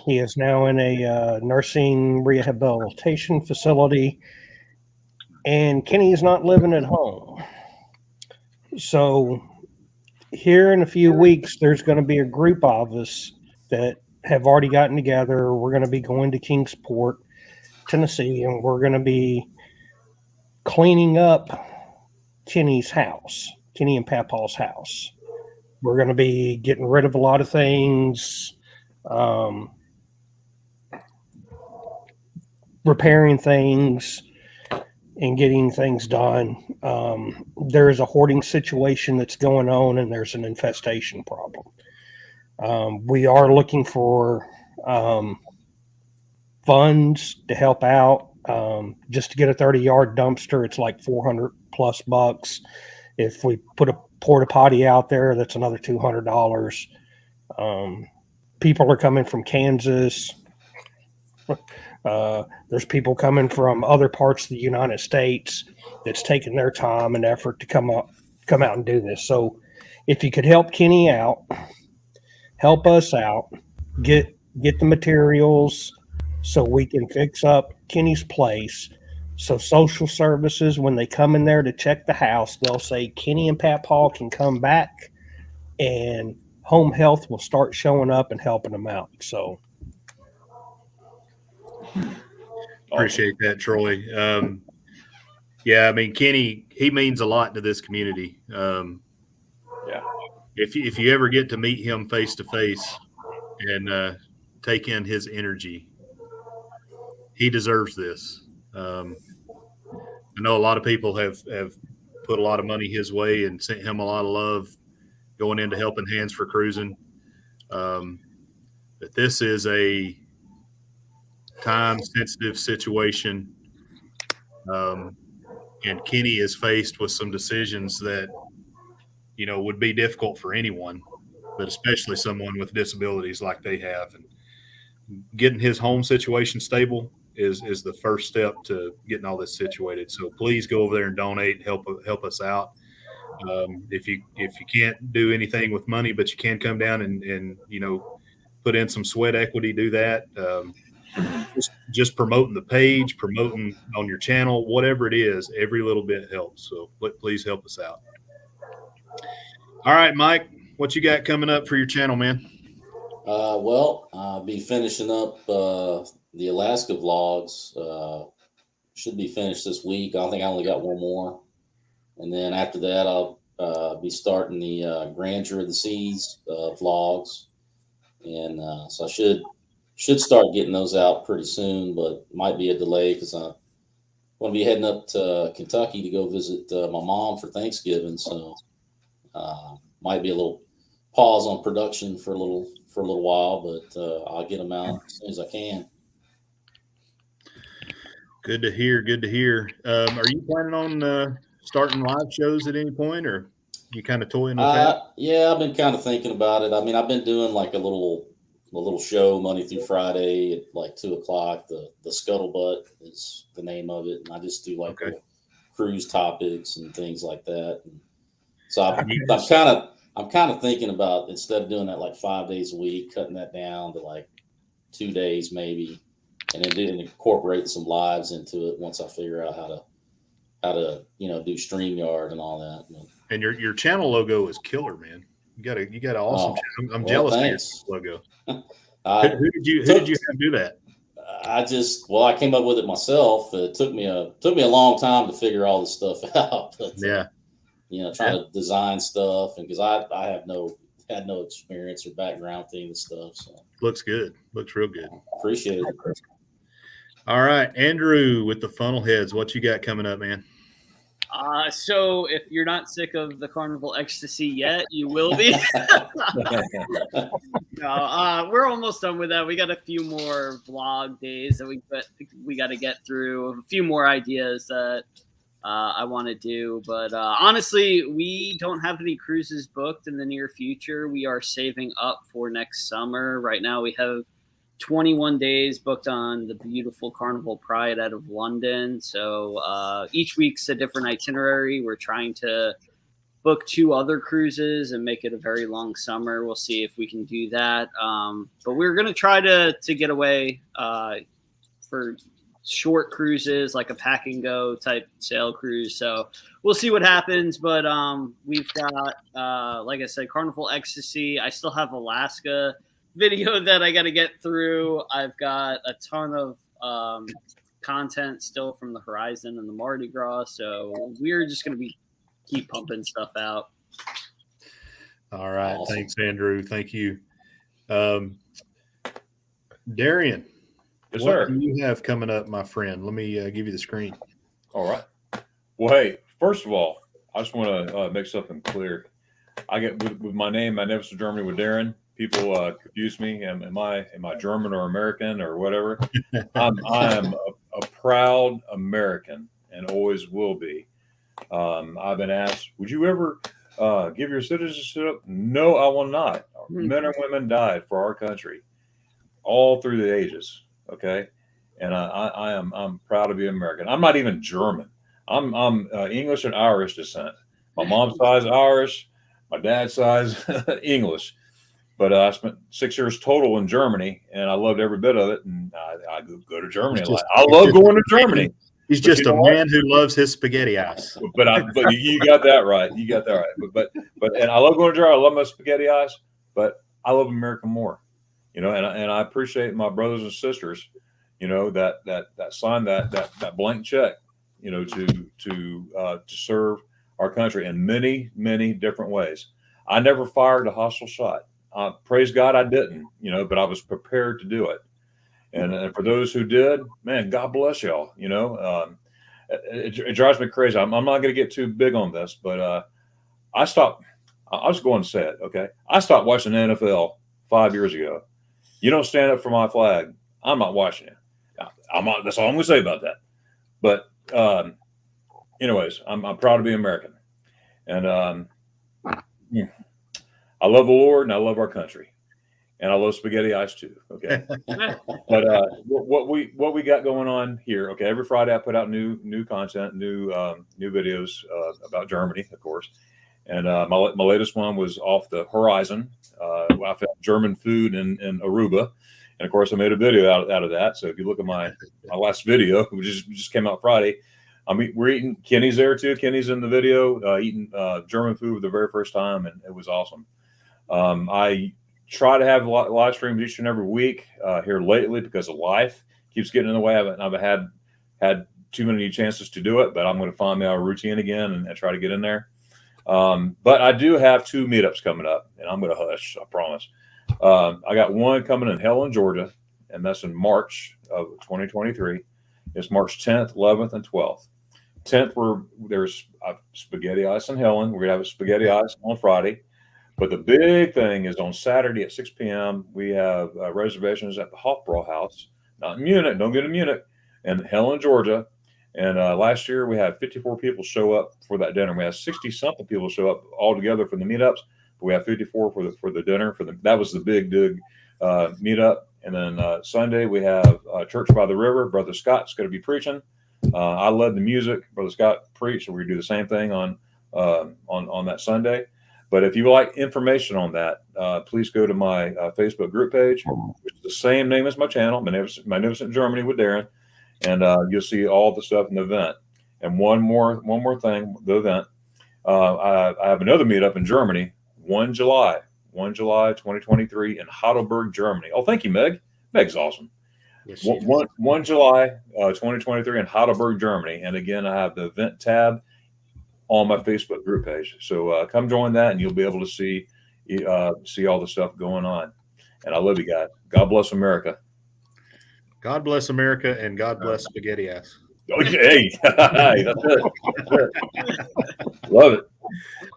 S5: He is now in a nursing rehabilitation facility, and Kenny is not living at home. So here in a few weeks, there's going to be a group of us that have already gotten together. We're going to be going to Kingsport, Tennessee, and we're going to be cleaning up Kenny's house, Kenny and Papaw's house. We're going to be getting rid of a lot of things, repairing things, and getting things done. There is a hoarding situation that's going on, and there's an infestation problem. We are looking for funds to help out. Just to get a 30-yard dumpster, it's like $400+ If we put a porta potty out there, that's another $200. People are coming from Kansas. There's people coming from other parts of the United States that's taking their time and effort to come out and do this. So if you could help Kenny out, help us out, get the materials so we can fix up Kenny's place. So social services, when they come in there to check the house, they'll say Kenny and Papaw can come back, and home health will start showing up and helping them out. So
S1: Appreciate that, Troy. Yeah, I mean, Kenny, he means a lot to this community.
S6: Yeah.
S1: If you ever get to meet him face to face and take in his energy, he deserves this. I know a lot of people have put a lot of money his way and sent him a lot of love going into Helping Hands for Cruising. But this is a time-sensitive situation, and Kenny is faced with some decisions that, you know, would be difficult for anyone, but especially someone with disabilities like they have. And getting his home situation stable is the first step to getting all this situated. So please go over there and donate and help us out. If you can't do anything with money, but you can come down and you know, put in some sweat equity, do that. Just promoting the page, promoting on your channel, whatever it is, every little bit helps. So please help us out. All right, Mike, what you got coming up for your channel, man?
S4: Well, I'll be finishing up the Alaska vlogs. Should be finished this week. I think I only got one more. And then after that, I'll be starting the Grandeur of the Seas vlogs. And so I should start getting those out pretty soon, but might be a delay because I'm going to be heading up to Kentucky to go visit my mom for Thanksgiving. So might be a little pause on production for a little while, but I'll get them out as soon as I can.
S1: Good to hear. Good to hear. Are you planning on starting live shows at any point, or you kind of toying with that?
S4: Yeah, I've been kind of thinking about it. I mean, I've been doing like a little show Monday through Friday at like 2:00. The Scuttlebutt is the name of it, and I just do like cruise topics and things like that. And so I'm kind of thinking about, instead of doing that like 5 days a week, cutting that down to like 2 days maybe, and then incorporate some lives into it once I figure out how to do StreamYard and all that.
S1: And your channel logo is killer, man. You got an awesome channel. I'm jealous of your logo. Who did you have do that?
S4: I came up with it myself. It took me a long time to figure all this stuff out. But, trying to design stuff, and because I had no experience or background thing and stuff. So
S1: looks good. Looks real good.
S4: Appreciate it.
S1: All right, Andrew with the funnel heads, what you got coming up, man?
S3: So if you're not sick of the Carnival Ecstasy yet, you will be. No, we're almost done with that. We got a few more vlog days that we got to get through. A few more ideas that I want to do. But honestly, we don't have any cruises booked in the near future. We are saving up for next summer. Right now, we have 21 days booked on the beautiful Carnival Pride out of London. So each week's a different itinerary. We're trying to book 2 other cruises and make it a very long summer. We'll see if we can do that. But we're going to try to get away for short cruises, like a pack and go type sail cruise. So we'll see what happens. But we've got, like I said, Carnival Ecstasy. I still have Alaska video that I got to get through. I've got a ton of content still from the Horizon and the Mardi Gras. So we're just going to keep pumping stuff out.
S1: All right.
S4: Awesome.
S1: Thanks, Andrew. Thank you. Darian,
S6: Yes,
S1: what
S6: sir.
S1: do you have coming up, my friend? Let me give you the screen.
S6: All right. Well, hey, first of all, I just want to make something clear. I get with my name, Magnificent Germany with Darren. People confuse me. Am I German or American or whatever? I am a proud American and always will be. I've been asked, would you ever give your citizenship? No, I will not. Men and women died for our country all through the ages. Okay. And I'm proud to be American. I'm not even German. I'm English and Irish descent. My mom's side is Irish. My dad's side is English. But I spent 6 years total in Germany, and I loved every bit of it. And I go to Germany a lot. I love going to Germany.
S1: He's just a man who loves his spaghetti ice.
S6: But you got that right. You got that right. But and I love going to Germany. I love my spaghetti ice. But I love America more. And I appreciate my brothers and sisters. That signed that blank check. To serve our country in many, many different ways. I never fired a hostile shot. Praise God, I didn't. But I was prepared to do it. And for those who did, man, God bless y'all. It drives me crazy. I'm not going to get too big on this, but I stopped. I was going to say it. Okay, I stopped watching the NFL 5 years ago. You don't stand up for my flag, I'm not watching it. I'm not. That's all I'm going to say about that. But anyways, I'm proud to be American, and I love the Lord and I love our country. And I love spaghetti ice too. Okay. But what we got going on here. Okay. Every Friday I put out new content, new videos about Germany, of course. And my latest one was off the Horizon. I found German food in Aruba. And of course I made a video out of that. So if you look at my last video, which just came out Friday, we're eating, Kenny's there too. Kenny's in the video, eating German food for the very first time. And it was awesome. I try to have live streams each and every week here lately because of life keeps getting in the way. I haven't had too many chances to do it, but I'm going to find my routine again and try to get in there. But I do have 2 meetups coming up, and I'm going to hush, I promise. I got one coming in Helen, Georgia, and that's in March of 2023. It's March 10th, 11th, and 12th. 10th, there's spaghetti ice in Helen. We're going to have a spaghetti ice on Friday. But the big thing is on Saturday at 6 p.m., we have reservations at the Hofbrauhaus, not in Munich, don't go to Munich, in Helen, Georgia. And last year we had 54 people show up for that dinner. We had 60-something people show up all together for the meetups, but we have 54 for the dinner. That was the big meetup. And then Sunday we have Church by the River. Brother Scott's going to be preaching. I led the music. Brother Scott preached, so we're going to do the same thing on that Sunday. But if you would like information on that, please go to my Facebook group page, which is the same name as my channel, Magnificent Germany with Darren, and you'll see all the stuff in the event. And one more thing, the event. I have another meetup in Germany, 1 July 2023 in Heidelberg, Germany. Oh, thank you, Meg. Meg's awesome.
S1: Yes,
S6: 1 July 2023 in Heidelberg, Germany. And again, I have the event tab on my Facebook group page. So come join that and you'll be able to see all the stuff going on. And I love you guys. God bless America.
S1: God bless America and God bless spaghetti ass.
S6: Oh, hey, that's it. Love it.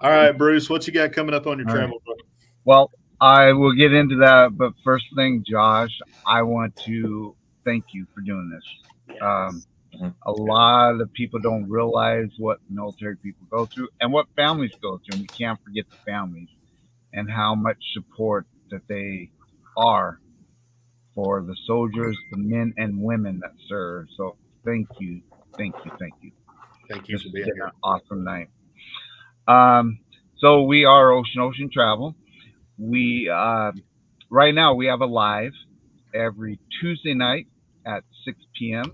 S1: All right, Bruce, what you got coming up on your travel book?
S2: Well, I will get into that, but first thing, Josh, I want to thank you for doing this. A lot of people don't realize what military people go through and what families go through. And we can't forget the families and how much support that they are for the soldiers, the men and women that serve. So thank you, thank you, thank you.
S1: Thank you
S2: This
S1: for
S2: has
S1: being
S2: been
S1: here.
S2: an awesome night. So we are Ocean Travel. We right now we have a live every Tuesday night at 6 p.m.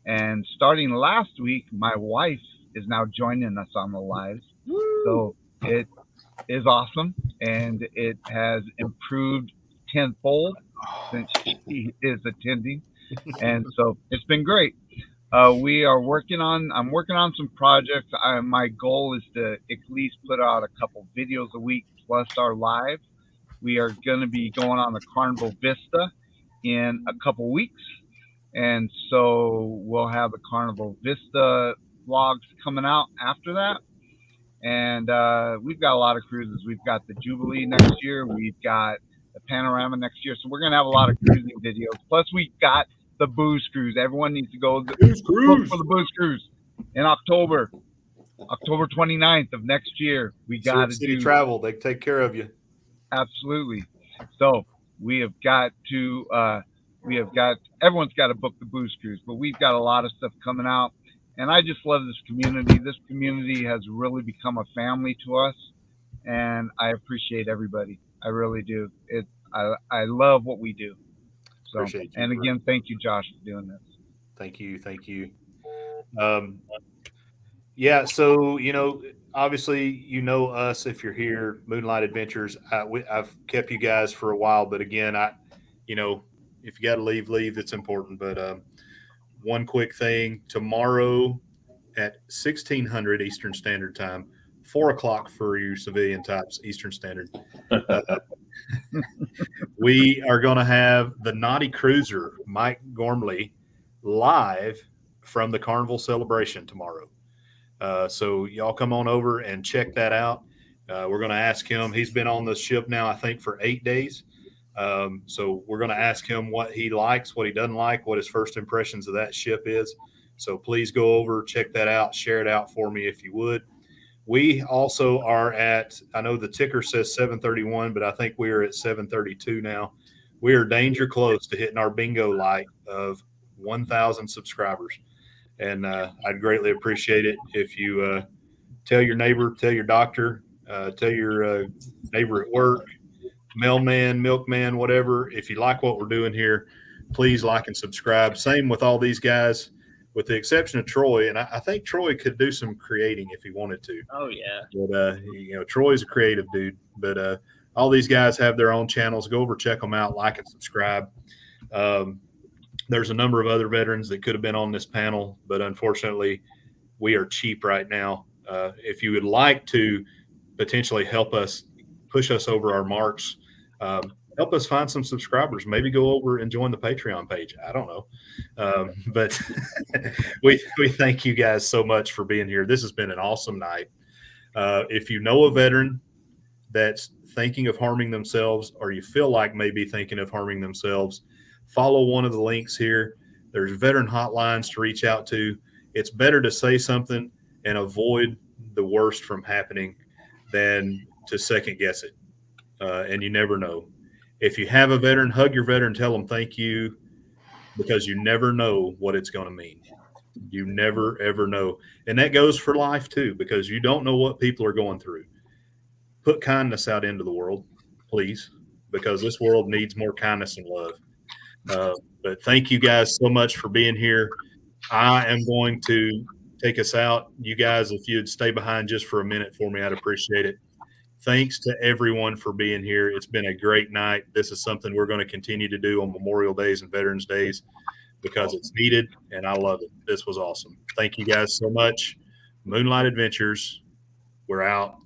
S2: And starting last week, my wife is now joining us on the lives. So it is awesome, and it has improved tenfold since she is attending, and so it's been great. We are working on. I'm working on some projects. My goal is to at least put out a couple videos a week plus our live. We are going to be going on the Carnival Vista in a couple weeks, and so we'll have the Carnival Vista vlogs coming out after that. And we've got a lot of cruises. We've got the Jubilee next year. We've got the Panorama next year. So we're going to have a lot of cruising videos. Plus, we've got the Booze Cruise. Everyone needs to go look for the Booze Cruise in October 29th of next year. We got to
S1: City
S2: do
S1: Travel. They take care of you.
S2: absolutely. So we have got to everyone's got to book the Booze Cruise, but we've got a lot of stuff coming out. And I just love this community. This community has really become a family to us, and I appreciate everybody. I really do. I love what we do. So,
S1: Appreciate you,
S2: and
S1: bro.
S2: again, thank you, Josh, for doing this.
S1: Thank you. Thank you. Yeah. So, obviously, us if you're here, Moonlight Adventures. I've kept you guys for a while, but again, if you got to leave, leave. That's important. But one quick thing tomorrow at 1600 Eastern Standard Time, 4 o'clock for you civilian types Eastern Standard. We are going to have the Naughty Cruiser, Mike Gormley, live from the Carnival celebration tomorrow. So y'all come on over and check that out. We're going to ask him. He's been on the ship now, I think, for 8 days. So we're going to ask him what he likes, what he doesn't like, what his first impressions of that ship is. So please go over, check that out, share it out for me if you would. We also are at, I know the ticker says 731, but I think we are at 732 now. We are danger close to hitting our bingo light of 1,000 subscribers. And I'd greatly appreciate it if you tell your neighbor, tell your doctor, tell your neighbor at work, mailman, milkman, whatever. If you like what we're doing here, please like and subscribe. Same with all these guys, with the exception of Troy. And I think Troy could do some creating if he wanted to.
S3: Oh yeah.
S1: But Troy's a creative dude. But all these guys have their own channels. Go over, check them out, like and subscribe. There's a number of other veterans that could have been on this panel, but unfortunately, we are cheap right now. If you would like to potentially help us push us over our marks, help us find some subscribers. Maybe go over and join the Patreon page. I don't know, but we thank you guys so much for being here. This has been an awesome night. If you know a veteran that's thinking of harming themselves, or you feel like maybe thinking of harming themselves, follow one of the links here. There's veteran hotlines to reach out to. It's better to say something and avoid the worst from happening than to second guess it. And you never know. If you have a veteran, hug your veteran, tell them thank you, because you never know what it's going to mean. You never, ever know. And that goes for life too, because you don't know what people are going through. Put kindness out into the world, please, because this world needs more kindness and love. But thank you guys so much for being here. I am going to take us out. You guys, if you'd stay behind just for a minute for me, I'd appreciate it. Thanks to everyone for being here. It's been a great night. This is something we're going to continue to do on Memorial Days and Veterans Days because it's needed, and I love it. This was awesome. Thank you guys so much. Moonlight Adventures, we're out.